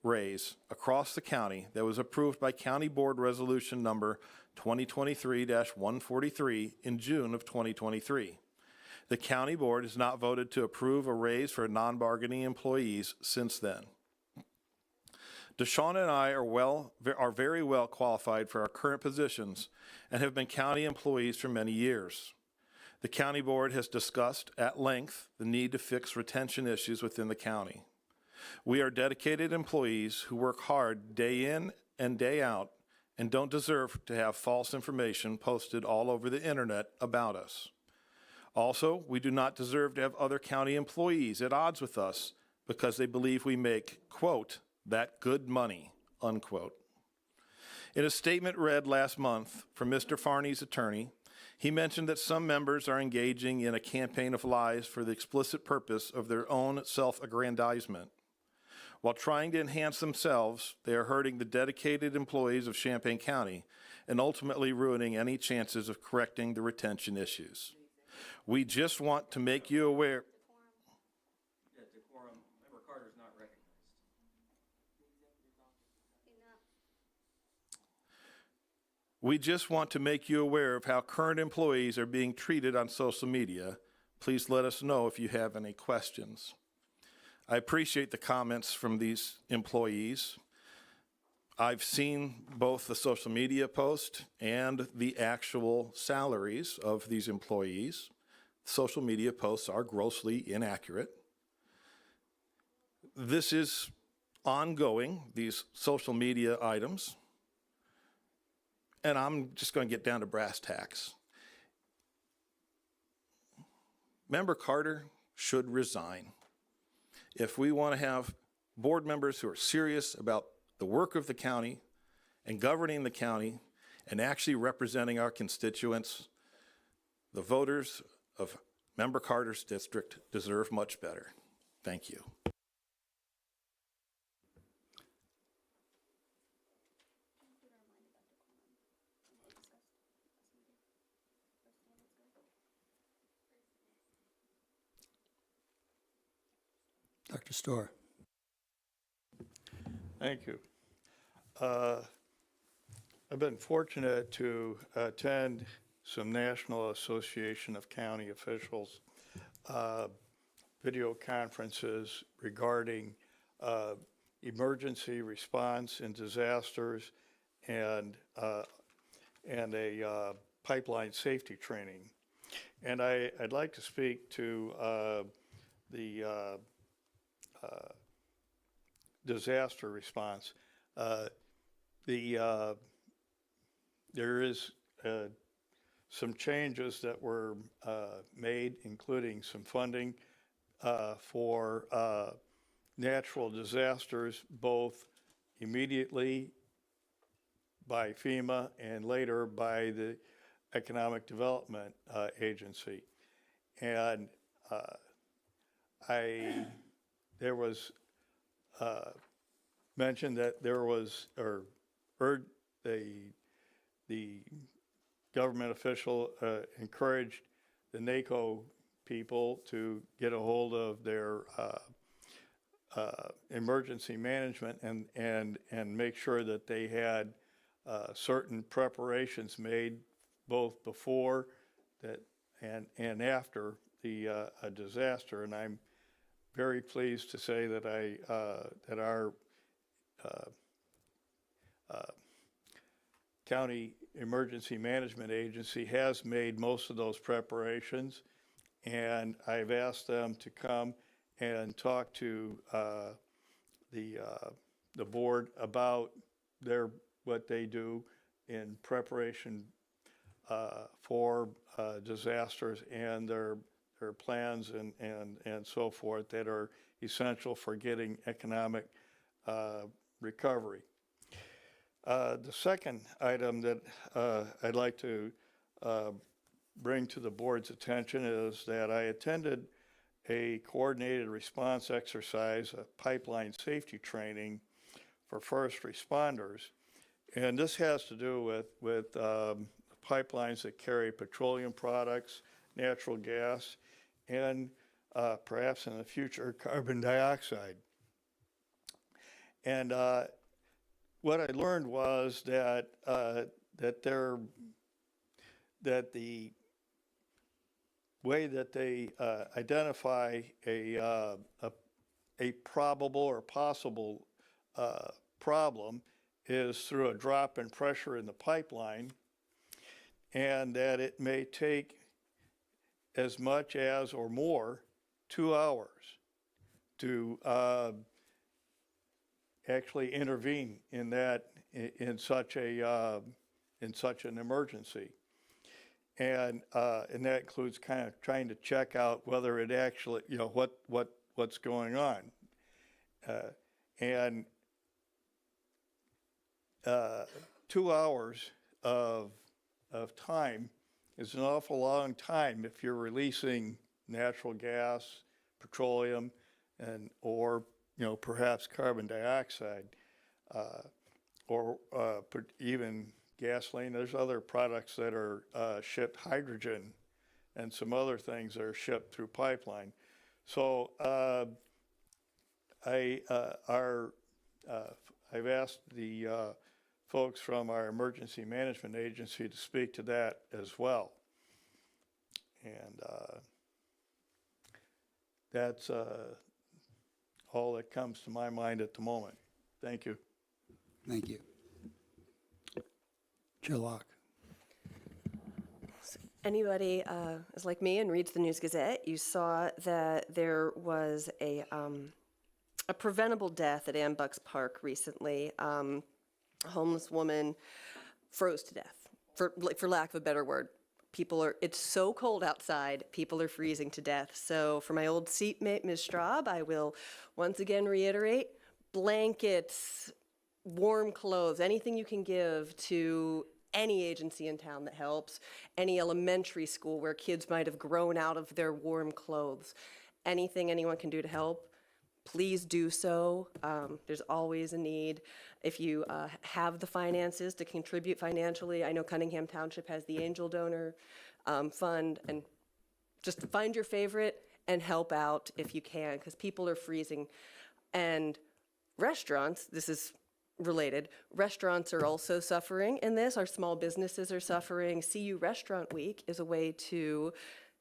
raise across the county that was approved by County Board Resolution number 2023-143 in June of 2023. The County Board has not voted to approve a raise for non-bargaining employees since then. Deshauna and I are very well qualified for our current positions and have been county employees for many years. The County Board has discussed at length the need to fix retention issues within the county. We are dedicated employees who work hard day in and day out and don't deserve to have false information posted all over the internet about us. Also, we do not deserve to have other county employees at odds with us because they believe we make, quote, that good money, unquote. In a statement read last month from Mr. Farney's attorney, he mentioned that some members are engaging in a campaign of lies for the explicit purpose of their own self-aggrandizement. While trying to enhance themselves, they are hurting the dedicated employees of Champaign County and ultimately ruining any chances of correcting the retention issues. We just want to make you aware. We just want to make you aware of how current employees are being treated on social media. Please let us know if you have any questions. I appreciate the comments from these employees. I've seen both the social media post and the actual salaries of these employees. Social media posts are grossly inaccurate. This is ongoing, these social media items. And I'm just going to get down to brass tacks. Member Carter should resign. If we want to have board members who are serious about the work of the county and governing the county and actually representing our constituents, the voters of Member Carter's district deserve much better. Thank you. Dr. Storr. Thank you. I've been fortunate to attend some National Association of County Officials video conferences regarding emergency response and disasters and a pipeline safety training. And I'd like to speak to the disaster response. There is some changes that were made, including some funding for natural disasters, both immediately by FEMA and later by the Economic Development Agency. And there was mentioned that there was, or heard the government official encouraged the NACO people to get a hold of their emergency management and make sure that they had certain preparations made both before that and after the a disaster. And I'm very pleased to say that that our County Emergency Management Agency has made most of those preparations, and I've asked them to come and talk to the board about what they do in preparation for disasters and their plans and so forth that are essential for getting economic recovery. The second item that I'd like to bring to the board's attention is that I attended a coordinated response exercise, a pipeline safety training for first responders. And this has to do with pipelines that carry petroleum products, natural gas, and perhaps in the future, carbon dioxide. And what I learned was that the way that they identify a probable or possible problem is through a drop in pressure in the pipeline, and that it may take as much as or more 2 hours to actually intervene in such an emergency. And that includes kind of trying to check out whether it actually, what's going on. And 2 hours of time is an awful long time if you're releasing natural gas, petroleum, or perhaps carbon dioxide, or even gasoline. There's other products that are shipped, hydrogen, and some other things that are shipped through pipeline. So I've asked the folks from our emergency management agency to speak to that as well. And that's all that comes to my mind at the moment. Thank you. Thank you. Joe Locke. Anybody is like me and reads the News Gazette, you saw that there was a preventable death at Ambucks Park recently. A homeless woman froze to death, for lack of a better word. It's so cold outside, people are freezing to death. So for my old seatmate, Ms. Straub, I will once again reiterate, blankets, warm clothes, anything you can give to any agency in town that helps, any elementary school where kids might have grown out of their warm clothes. Anything anyone can do to help, please do so. There's always a need. If you have the finances to contribute financially, I know Cunningham Township has the Angel Donor Fund, and just find your favorite and help out if you can, because people are freezing. And restaurants, this is related, restaurants are also suffering in this. Our small businesses are suffering. CU Restaurant Week is a way to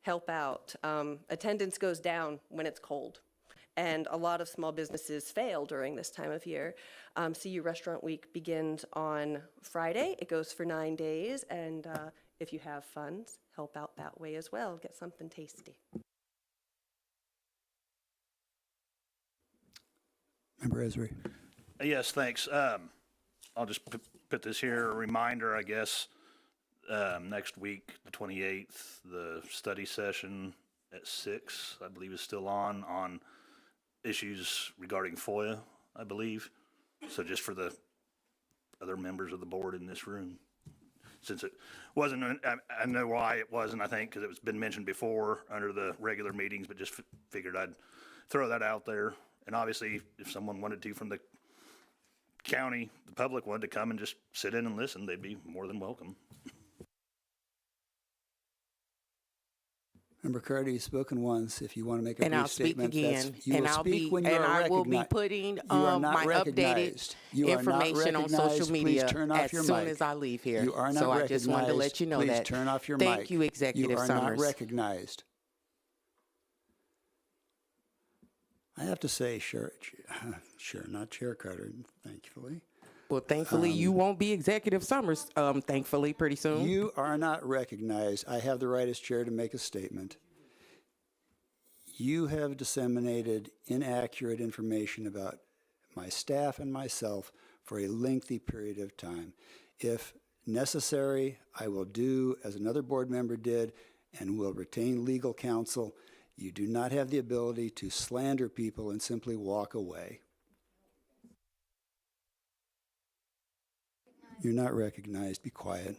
help out. Attendance goes down when it's cold, and a lot of small businesses fail during this time of year. CU Restaurant Week begins on Friday. It goes for 9 days, and if you have funds, help out that way as well. Get something tasty. Member Esri. Yes, thanks. I'll just put this here, a reminder, I guess, next week, the 28th, the study session at 6, I believe is still on issues regarding FOIA, I believe. So just for the other members of the board in this room. Since it wasn't, I know why it wasn't, I think, because it was been mentioned before under the regular meetings, but just figured I'd throw that out there. And obviously, if someone wanted to from the county, the public wanted to come and just sit in and listen, they'd be more than welcome. Member Carter, you've spoken once. If you want to make a And brief I'll speak statement, again, you and will I'll speak be, when you and are I will be recognized. putting You are not my recognized. updated You are not information on social recognized. media Please turn off as your soon mic. as I leave here. You are not so recognized. I just wanted to let you know Please that. turn off your mic. Thank you, Executive You are Summers. not recognized. I have to say, sure, not Chair Carter, thankfully. Well, thankfully, you won't be Executive Summers, thankfully, pretty soon. You are not recognized. I have the right as chair to make a statement. You have disseminated inaccurate information about my staff and myself for a lengthy period of time. If necessary, I will do as another board member did and will retain legal counsel. You do not have the ability to slander people and simply walk away. You're not recognized. Be quiet.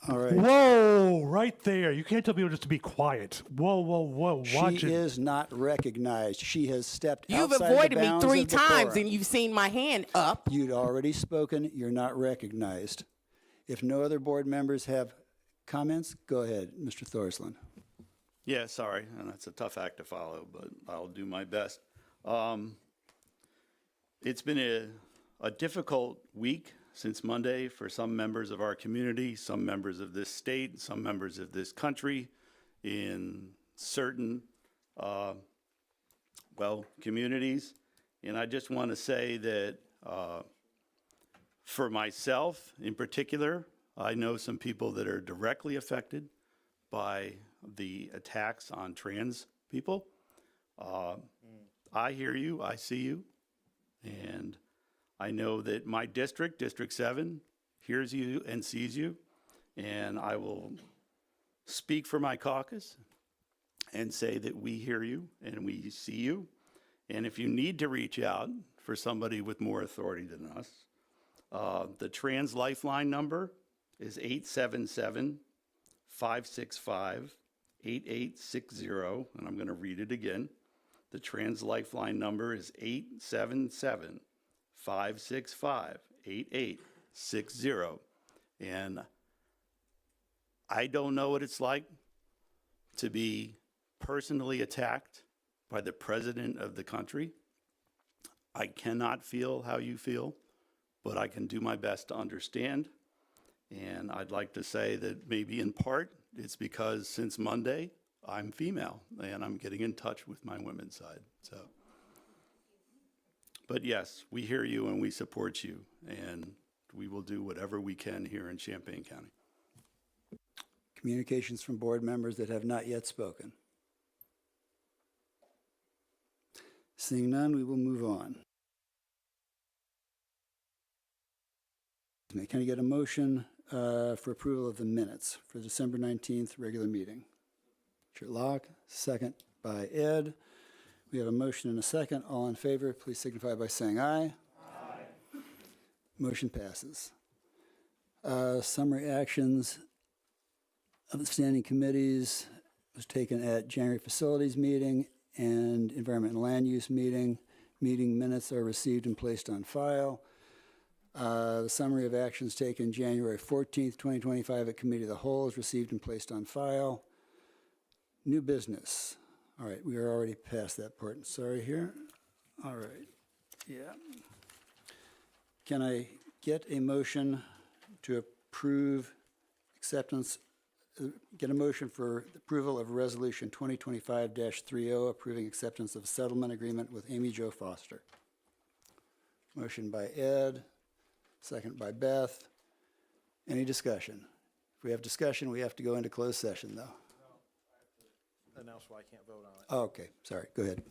All right. Whoa, right there. You can't tell people just to be quiet. Whoa, whoa, whoa. Watch She it. is not recognized. She has stepped You've outside the avoided me bounds 3 of times, decorum. and you've seen my hand up. You'd already spoken. You're not recognized. If no other board members have comments, go ahead, Mr. Thorsland. Yeah, sorry, and that's a tough act to follow, but I'll do my best. It's been a difficult week since Monday for some members of our community, some members of this state, some members of this country in certain, communities. And I just want to say that for myself in particular, I know some people that are directly affected by the attacks on trans people. I hear you, I see you, and I know that my district, District 7, hears you and sees you, and I will speak for my caucus and say that we hear you and we see you. And if you need to reach out for somebody with more authority than us, the Trans Lifeline number is 877-565-8860, and I'm going to read it again. The Trans Lifeline number is 877-565-8860. And I don't know what it's like to be personally attacked by the president of the country. I cannot feel how you feel, but I can do my best to understand. And I'd like to say that maybe in part it's because since Monday, I'm female and I'm getting in touch with my women's side. So, but yes, we hear you and we support you, and we will do whatever we can here in Champaign County. Communications from board members that have not yet spoken. Seeing none, we will move on. Can I get a motion for approval of the minutes for December 19th regular meeting? Chair Locke, second by Ed. We have a motion and a second. All in favor, please signify by saying aye. Aye. Motion passes. Summary actions of the standing committees was taken at January facilities meeting and environment and land use meeting. Meeting minutes are received and placed on file. The summary of actions taken January 14th, 2025 at Committee of the Whole is received and placed on file. New business. All right, we are already past that part. Sorry here. All right. Yeah. Can I get a motion to approve acceptance get a motion for approval of Resolution 2025-30, approving acceptance of settlement agreement with Amy Jo Foster. Motion by Ed, second by Beth. Any discussion? If we have discussion, we have to go into closed session, though. Announce why I can't vote on it. Oh, okay, sorry, go ahead.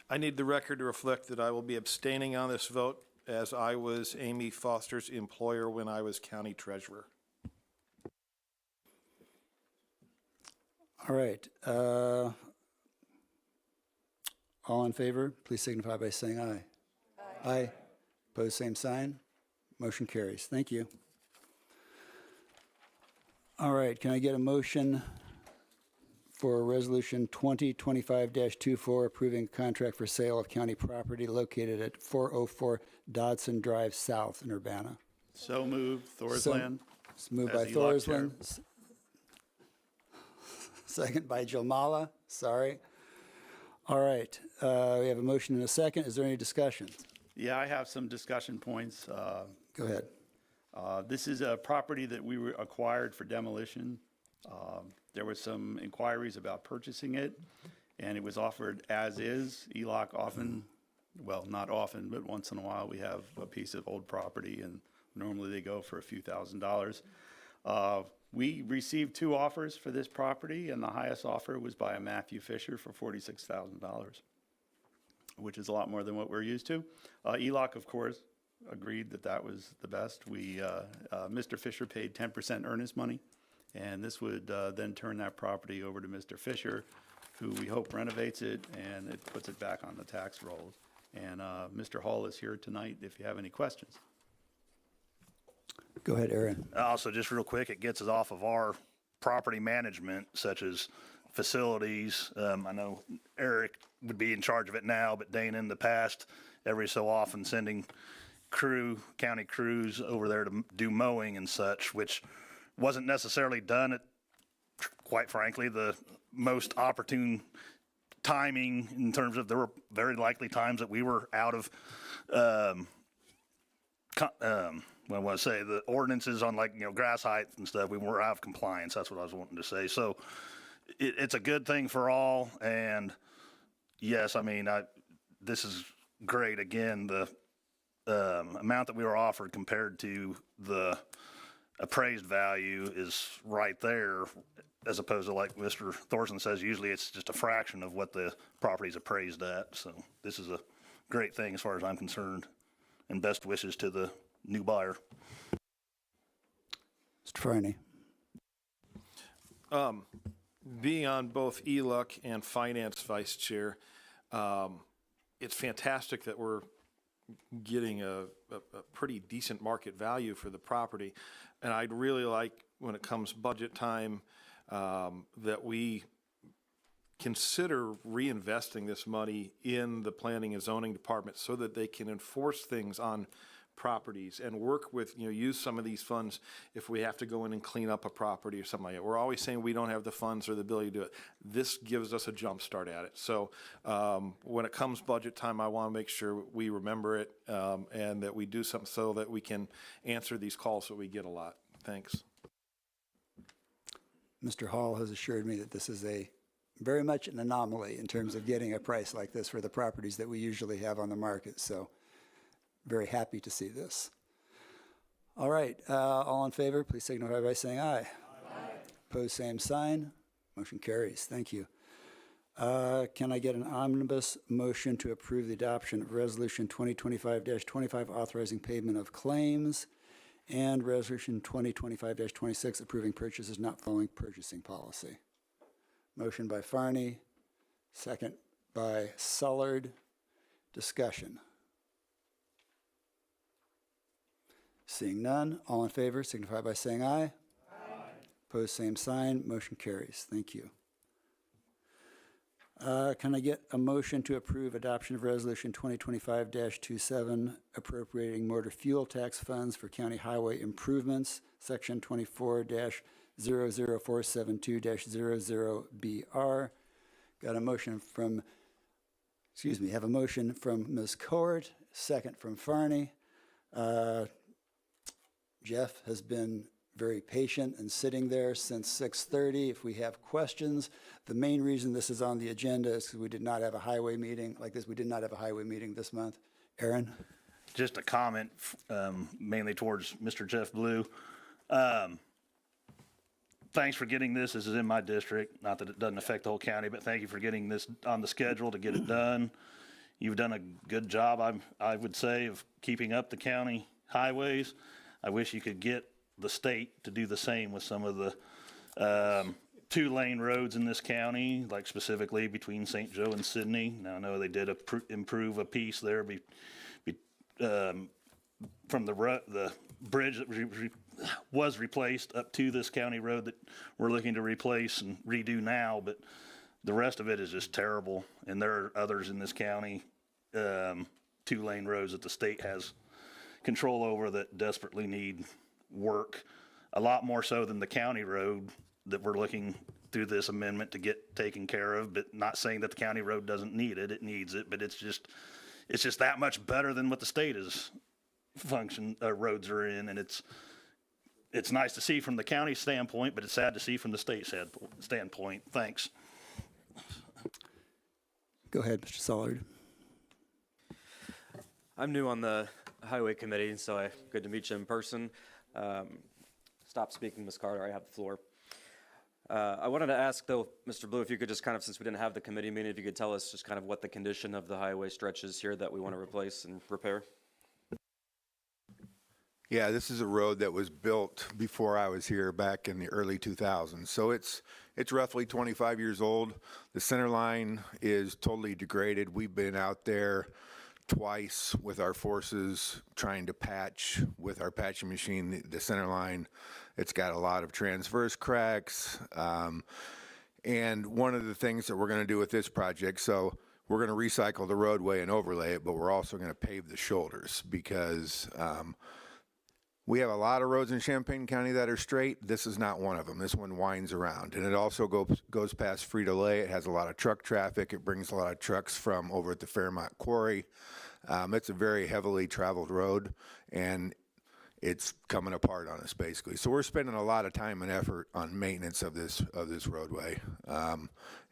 I need the record to reflect that I will be abstaining on this vote, as I was Amy Foster's employer when I was county treasurer. All right. All in favor, please signify by saying aye. Aye. Opposed, same sign. Motion carries. Thank you. All right, can I get a motion for Resolution 2025-24, approving a contract for sale of county property located at 404 Dodson Drive South in Urbana? So moved, Thorsland. It's moved As by ELOC chair. Thorsland. Second by Jomala, sorry. All right, we have a motion and a second. Is there any discussion? Yeah, I have some discussion points. Go ahead. This is a property that we acquired for demolition. There were some inquiries about purchasing it, and it was offered as is. ELOC often, well, not often, but once in a while, we have a piece of old property, and normally they go for a few $1,000s. We received 2 offers for this property, and the highest offer was by a Matthew Fisher for $46,000, which is a lot more than what we're used to. ELOC, of course, agreed that that was the best. Mr. Fisher paid 10% earnest money, and this would then turn that property over to Mr. Fisher, who we hope renovates it, and it puts it back on the tax rolls. And Mr. Hall is here tonight if you have any questions. Go ahead, Aaron. Also, just real quick, it gets us off of our property management, such as facilities. I know Eric would be in charge of it now, but Dana in the past, every so often sending county crews over there to do mowing and such, which wasn't necessarily done at, quite frankly, the most opportune timing in terms of there were very likely times that we were out of, the ordinances on grass height and stuff, we were out of compliance. That's what I was wanting to say. So it's a good thing for all. And yes, this is great. Again, the amount that we were offered compared to the appraised value is right there, as opposed to, like Mr. Thorson says, usually it's just a fraction of what the property's appraised at. So this is a great thing as far as I'm concerned, and best wishes to the new buyer. Mr. Farney. Being on both ELUC and Finance Vice Chair, it's fantastic that we're getting a pretty decent market value for the property. And I'd really like, when it comes budget time, that we consider reinvesting this money in the planning and zoning department so that they can enforce things on properties and work with, use some of these funds if we have to go in and clean up a property or something like that. We're always saying we don't have the funds or the ability to do it. This gives us a jump start at it. So when it comes budget time, I want to make sure we remember it and that we do something so that we can answer these calls that we get a lot. Thanks. Mr. Hall has assured me that this is very much an anomaly in terms of getting a price like this for the properties that we usually have on the market. So very happy to see this. All right, all in favor, please signify by saying aye. Aye. Opposed, same sign. Motion carries. Thank you. Can I get an omnibus motion to approve the adoption of Resolution 2025-25 authorizing payment of claims and Resolution 2025-26 approving purchases not following purchasing policy? Motion by Farney, second by Sullard. Discussion. Seeing none, all in favor signify by saying aye. Aye. Opposed, same sign. Motion carries. Thank you. Can I get a motion to approve adoption of Resolution 2025-27 appropriating motor fuel tax funds for county highway improvements, Section 24-00472-00BR? Got a motion from, have a motion from Ms. Court, second from Farney. Jeff has been very patient and sitting there since 6:30. If we have questions, the main reason this is on the agenda is because we did not have a highway meeting like this. We did not have a highway meeting this month. Aaron? Just a comment, mainly towards Mr. Jeff Blue. Thanks for getting this. This is in my district. Not that it doesn't affect the whole county, but thank you for getting this on the schedule to get it done. You've done a good job, I would say, of keeping up the county highways. I wish you could get the state to do the same with some of the 2-lane roads in this county, like specifically between St. Joe and Sidney. Now, I know they did improve a piece there from the bridge that was replaced up to this county road that we're looking to replace and redo now, but the rest of it is just terrible. And there are others in this county, 2-lane roads that the state has control over that desperately need work, a lot more so than the county road that we're looking through this amendment to get taken care of. But not saying that the county road doesn't need it, it needs it, but it's just that much better than what the state roads are in. And it's nice to see from the county standpoint, but it's sad to see from the state standpoint. Thanks. Go ahead, Mr. Sollard. I'm new on the highway committee, so good to meet you in person. Stop speaking, Ms. Carter. I have the floor. I wanted to ask, though, Mr. Blue, if you could just kind of, since we didn't have the committee meeting, if you could tell us just kind of what the condition of the highway stretch is here that we want to replace and repair. Yeah, this is a road that was built before I was here back in the early 2000s. So it's roughly 25 years old. The center line is totally degraded. We've been out there twice with our forces trying to patch with our patching machine the center line. It's got a lot of transverse cracks. And one of the things that we're going to do with this project, so we're going to recycle the roadway and overlay it, but we're also going to pave the shoulders because we have a lot of roads in Champaign County that are straight. This is not one of them. This one winds around. And it also goes past Frito-Lay. It has a lot of truck traffic. It brings a lot of trucks from over at the Fairmont Quarry. It's a very heavily traveled road, and it's coming apart on us, basically. So we're spending a lot of time and effort on maintenance of this roadway.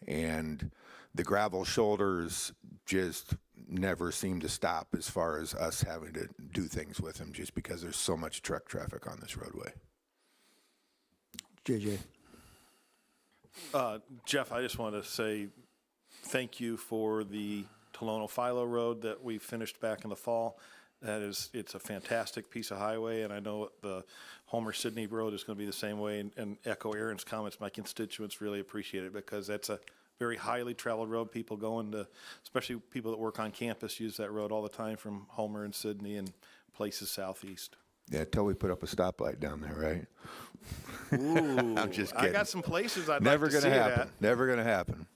And the gravel shoulders just never seem to stop as far as us having to do things with them just because there's so much truck traffic on this roadway. JJ. Jeff, I just want to say thank you for the Tolono-Philo Road that we finished back in the fall. It's a fantastic piece of highway, and I know the Homer-Sidney Road is going to be the same way, and echo Aaron's comments. My constituents really appreciate it because that's a very highly traveled road. People going to, especially people that work on campus, use that road all the time from Homer and Sidney and places southeast. Yeah, till we put up a stoplight down there, right? Ooh, I'm just kidding. I got some places I'd Never like to gonna see happen. it at. Never going to happen.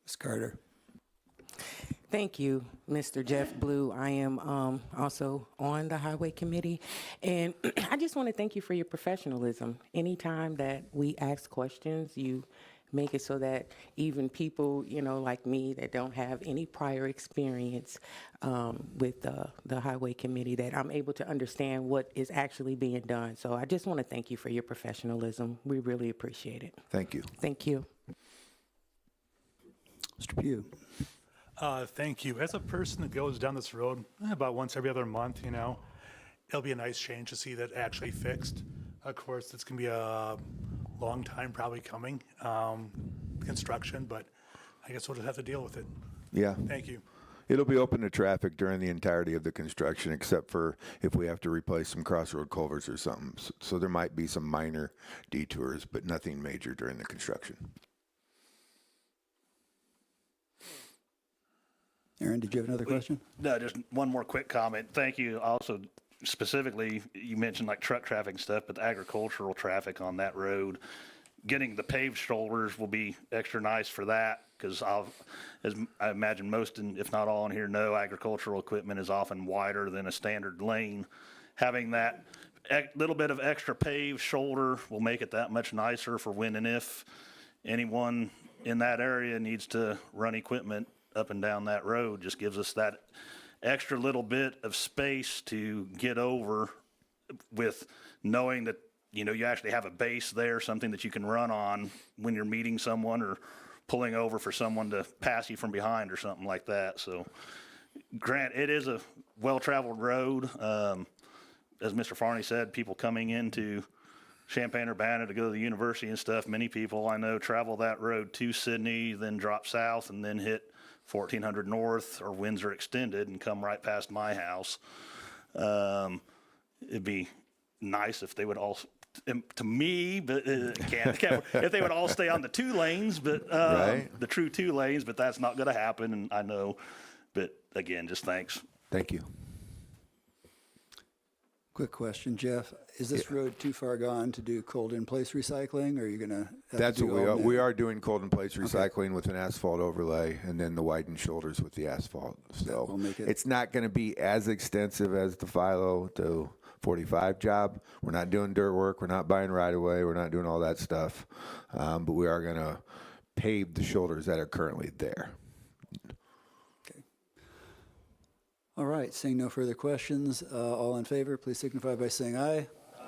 Ms. Carter. Thank you, Mr. Jeff Blue. I am also on the Highway Committee, and I just want to thank you for your professionalism. Anytime that we ask questions, you make it so that even people, like me that don't have any prior experience with the Highway Committee, that I'm able to understand what is actually being done. So I just want to thank you for your professionalism. We really appreciate it. Thank you. Thank you. Mr. Pugh. Thank you. As a person that goes down this road about once every other month, it'll be a nice change to see that actually fixed. Of course, it's going to be a long time probably coming, construction, but I guess we'll just have to deal with it. Yeah. Thank you. It'll be open to traffic during the entirety of the construction, except for if we have to replace some crossroad culverts or something. So there might be some minor detours, but nothing major during the construction. Aaron, did you have another question? No, just one more quick comment. Thank you. Also, specifically, you mentioned like truck traffic and stuff, but the agricultural traffic on that road, getting the paved shoulders will be extra nice for that because as I imagine most, if not all in here know, agricultural equipment is often wider than a standard lane. Having that little bit of extra paved shoulder will make it that much nicer for when and if anyone in that area needs to run equipment up and down that road. Just gives us that extra little bit of space to get over with knowing that, you know, you actually have a base there, something that you can run on when you're meeting someone or pulling over for someone to pass you from behind or something like that. So, Grant, it is a well-traveled road. As Mr. Farney said, people coming into Champaign-Urbana to go to the university and stuff, many people I know travel that road to Sydney, then drop south and then hit 1400 North or Windsor Extended and come right past my house. It'd be nice if they would all, to me, but can't, if they would all stay on the 2 lanes, but Right. the true 2 lanes, but that's not going to happen, and I know. But again, just thanks. Thank you. Quick question, Jeff. Is this road too far gone to do cold-in-place recycling, or are you going to That's do what we all are. new? We are doing cold-in-place recycling with an asphalt overlay and then the widened shoulders with the asphalt. So will make it- it's not going to be as extensive as the Philo to 45 job. We're not doing dirt work. We're not buying right-of-way. We're not doing all that stuff. But we are going to pave the shoulders that are currently there. All right, seeing no further questions, all in favor, please signify by saying aye. Aye.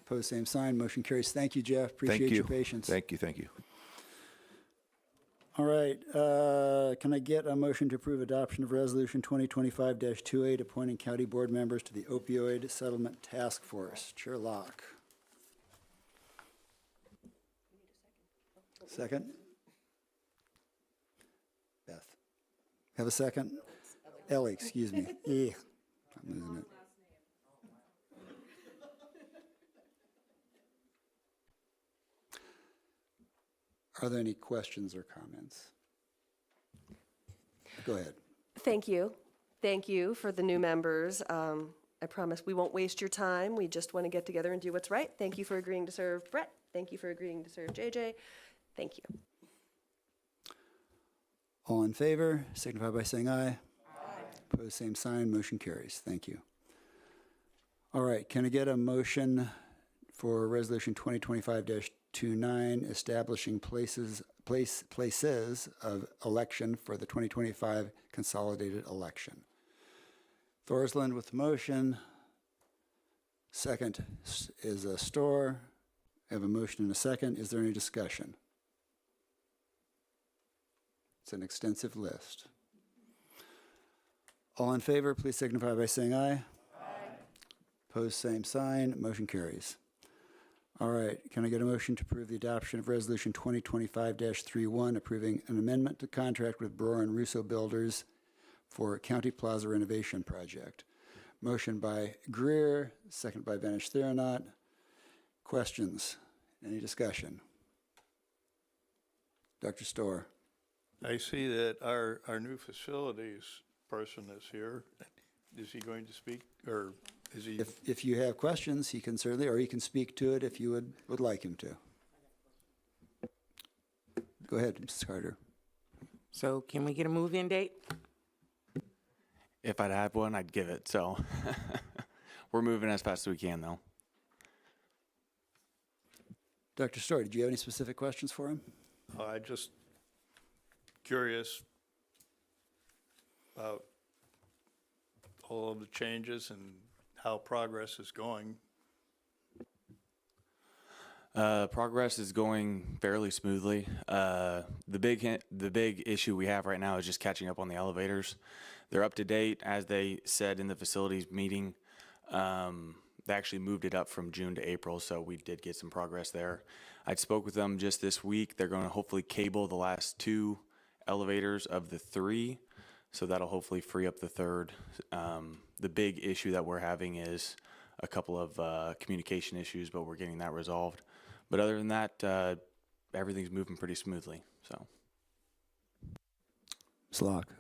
Opposed, same sign. Motion carries. Thank you, Jeff. Appreciate Thank you. your patience. Thank you. Thank you. All right, can I get a motion to approve adoption of Resolution 2025-28, appointing county board members to the opioid settlement task force? Chair Locke. Second? Beth. Have a second? Ellie, excuse me. I'm losing it. Are there any questions or comments? Go ahead. Thank you. Thank you for the new members. I promise we won't waste your time. We just want to get together and do what's right. Thank you for agreeing to serve Brett. Thank you for agreeing to serve JJ. Thank you. All in favor, signify by saying aye. Opposed, same sign. Motion carries. Thank you. All right, can I get a motion for Resolution 2025-29, establishing places of election for the 2025 consolidated election? Thorsland with the motion. Second is a Store. I have a motion and a second. Is there any discussion? It's an extensive list. All in favor, please signify by saying aye. Aye. Opposed, same sign. Motion carries. All right, can I get a motion to approve the adoption of Resolution 2025-31, approving an amendment to contract with Brewer and Russo Builders for County Plaza Renovation Project? Motion by Greer, second by Benish Theranot. Questions? Any discussion? Dr. Storr. I see that our new facilities person is here. Is he going to speak, or is he? If you have questions, he can certainly, or he can speak to it if you would like him to. Go ahead, Mrs. Carter. So can we get a move-in date? If I'd have one, I'd give it. So we're moving as fast as we can, though. Dr. Storr, did you have any specific questions for him? I just curious about all of the changes and how progress is going. Progress is going fairly smoothly. The big issue we have right now is just catching up on the elevators. They're up to date, as they said in the facilities meeting. They actually moved it up from June to April, so we did get some progress there. I spoke with them just this week. They're going to hopefully cable the last 2 elevators of the 3, so that'll hopefully free up the 3rd. The big issue that we're having is a couple of communication issues, but we're getting that resolved. But other than that, everything's moving pretty smoothly. So, Ms. Locke.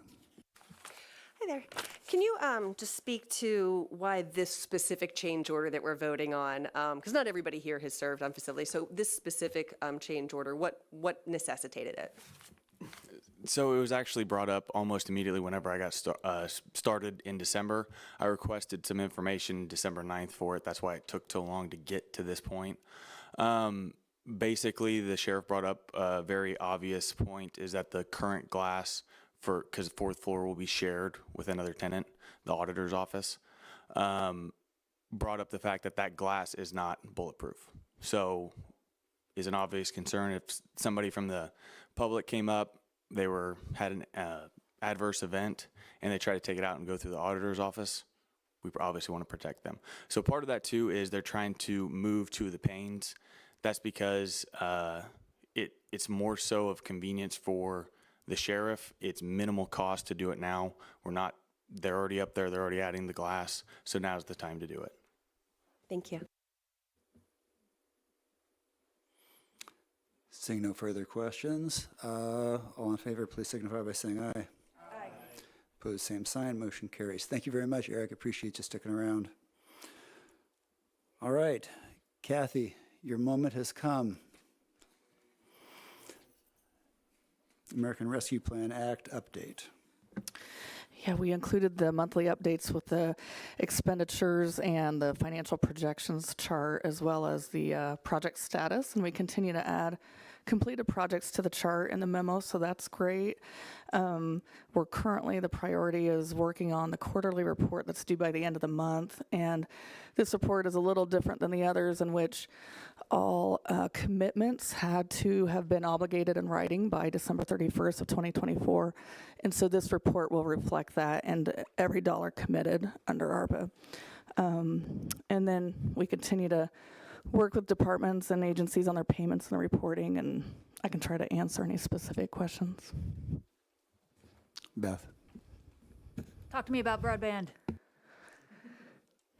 Hi there. Can you just speak to why this specific change order that we're voting on, because not everybody here has served on facilities, so this specific change order, what necessitated it? So it was actually brought up almost immediately whenever I got started in December. I requested some information December 9th for it. That's why it took so long to get to this point. Basically, the sheriff brought up a very obvious point, is that the current glass, because the 4th floor will be shared with another tenant, the auditor's office. brought up the fact that that glass is not bulletproof. So is an obvious concern. If somebody from the public came up, had an adverse event, and they try to take it out and go through the auditor's office, we obviously want to protect them. So part of that too is they're trying to move to the panes. That's because it's more so of convenience for the sheriff. It's minimal cost to do it now. They're already up there. They're already adding the glass. So now's the time to do it. Thank you. Seeing no further questions, all in favor, please signify by saying aye. Aye. Opposed, same sign. Motion carries. Thank you very much, Eric. Appreciate you sticking around. All right, Kathy, your moment has come. American Rescue Plan Act update. Yeah, we included the monthly updates with the expenditures and the financial projections chart, as well as the project status, and we continue to add completed projects to the chart in the memo, so that's great. We're currently, the priority is working on the quarterly report that's due by the end of the month, and this report is a little different than the others, in which all commitments had to have been obligated in writing by December 31st of 2024, and so this report will reflect that and every dollar committed under ARPA. And then we continue to work with departments and agencies on their payments and the reporting, and I can try to answer any specific questions. Beth. Talk to me about broadband.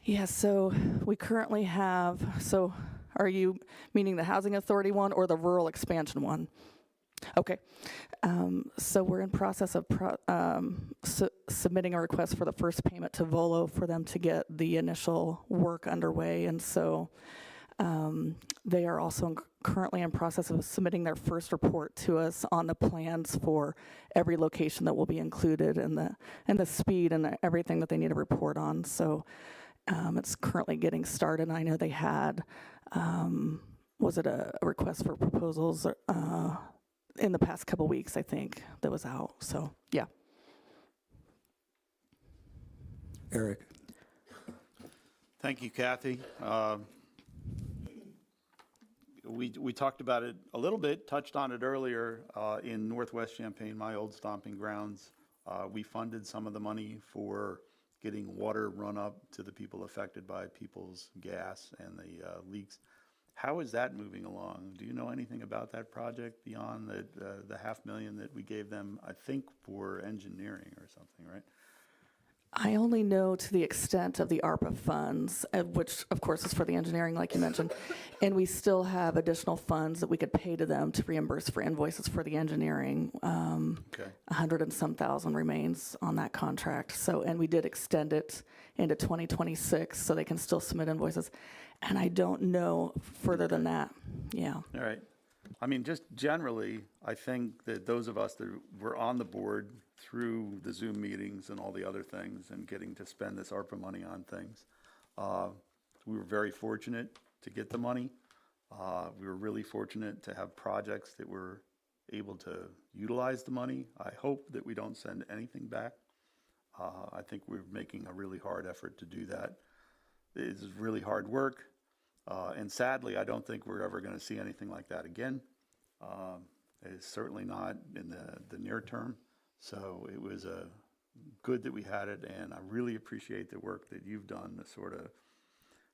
Yeah, so we currently have, so are you meaning the Housing Authority one or the rural expansion one? Okay, so we're in process of submitting a request for the first payment to Volo for them to get the initial work underway, and so they are also currently in process of submitting their first report to us on the plans for every location that will be included and the speed and everything that they need to report on. So it's currently getting started. I know they had, was it a request for proposals in the past couple weeks, I think, that was out. So, yeah. Eric. Thank you, Kathy. We talked about it a little bit, touched on it earlier in Northwest Champaign, my old stomping grounds. We funded some of the money for getting water run up to the people affected by people's gas and the leaks. How is that moving along? Do you know anything about that project beyond the $500,000 that we gave them, I think, for engineering or something, right? I only know to the extent of the ARPA funds, which of course is for the engineering, like you mentioned, and we still have additional funds that we could pay to them to reimburse for invoices for the engineering. Okay. 100 and some thousand remains on that contract. So, and we did extend it into 2026, so they can still submit invoices. And I don't know further than that. Yeah. All right. I mean, just generally, I think that those of us that were on the board through the Zoom meetings and all the other things and getting to spend this ARPA money on things, we were very fortunate to get the money. We were really fortunate to have projects that were able to utilize the money. I hope that we don't send anything back. I think we're making a really hard effort to do that. It's really hard work. And sadly, I don't think we're ever going to see anything like that again. It's certainly not in the near term. So it was good that we had it, and I really appreciate the work that you've done to sort of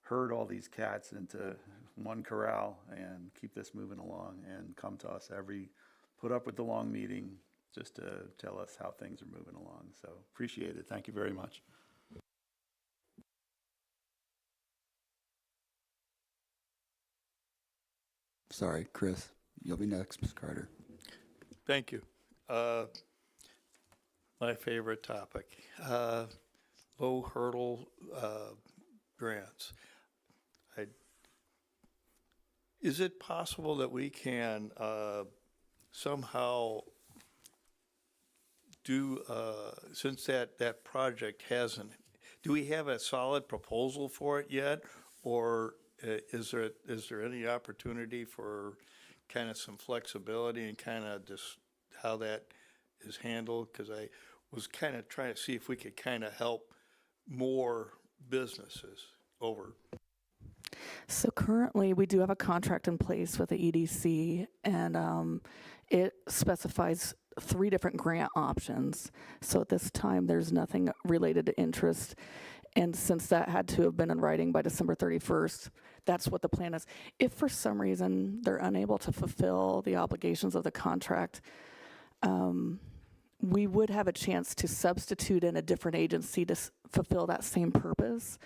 herd all these cats into one corral and keep this moving along and come to us put up with the long meeting just to tell us how things are moving along. So appreciate it. Thank you very much. Sorry, Chris. You'll be next, Ms. Carter. Thank you. My favorite topic, low hurdle grants. Is it possible that we can somehow do, since that project hasn't, do we have a solid proposal for it yet? Or is there any opportunity for kind of some flexibility and kind of just how that is handled? Because I was kind of trying to see if we could kind of help more businesses over? So currently, we do have a contract in place with the EDC, and it specifies 3 different grant options. So at this time, there's nothing related to interest. And since that had to have been in writing by December 31st, that's what the plan is. If for some reason they're unable to fulfill the obligations of the contract, we would have a chance to substitute in a different agency to fulfill that same purpose.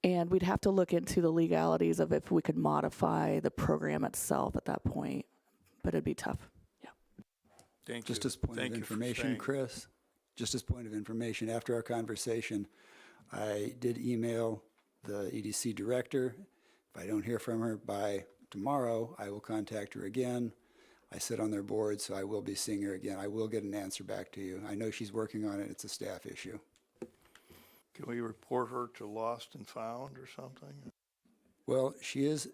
And we'd have to look into the legalities of if we could modify the program itself at that point, but it'd be tough. Yeah. Thank Just you. as point Thank of you for information, staying. Chris, just as point of information, after our conversation, I did email the EDC director. If I don't hear from her by tomorrow, I will contact her again. I sit on their board, so I will be seeing her again. I will get an answer back to you. I know she's working on it. It's a staff issue. Can we report her to lost and found or something? Well, she is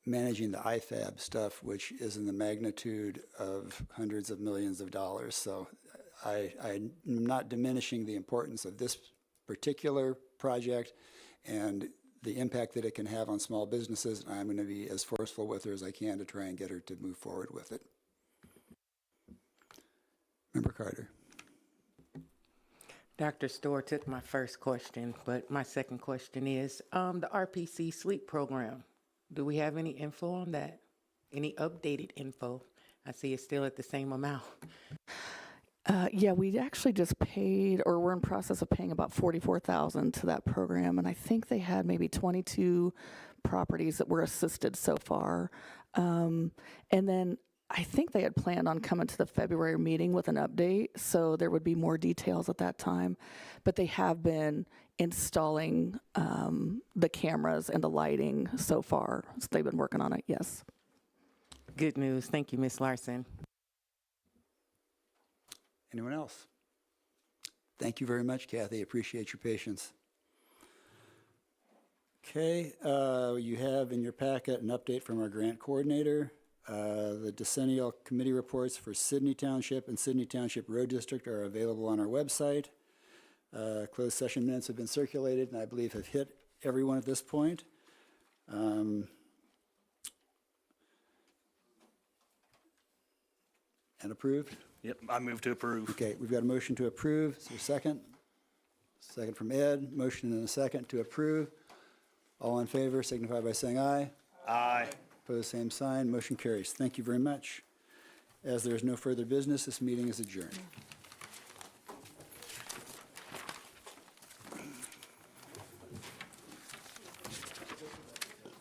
managing the IFAB stuff, which is in the magnitude of hundreds of millions of dollars. So I'm not diminishing the importance of this particular project and the impact that it can have on small businesses. I'm going to be as forceful with her as I can to try and get her to move forward with it. Member Carter. Dr. Storr took my first question, but my second question is, the RPC sleep program, do we have any info on that? Any updated info? I see it's still at the same amount. Yeah, we actually just paid, or we're in process of paying about $44,000 to that program, and I think they had maybe 22 properties that were assisted so far. And then I think they had planned on coming to the February meeting with an update, so there would be more details at that time. But they have been installing the cameras and the lighting so far, so they've been working on it, yes. Good news. Thank you, Ms. Larson. Anyone else? Thank you very much, Kathy. Appreciate your patience. Okay, you have in your packet an update from our grant coordinator. The decennial committee reports for Sydney Township and Sydney Township Road District are available on our website. Closed session minutes have been circulated and I believe have hit everyone at this point. And approved? Yep, I move to approve. Okay, we've got a motion to approve. Is there a second? Second from Ed. Motion and a second to approve. All in favor signify by saying aye. Aye. Opposed, same sign. Motion carries. Thank you very much. As there is no further business, this meeting is adjourned.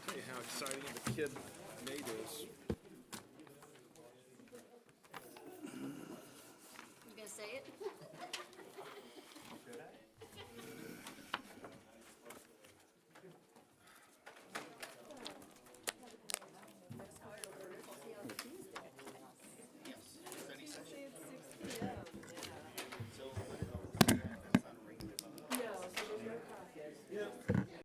Hey, how exciting the kid Nate is.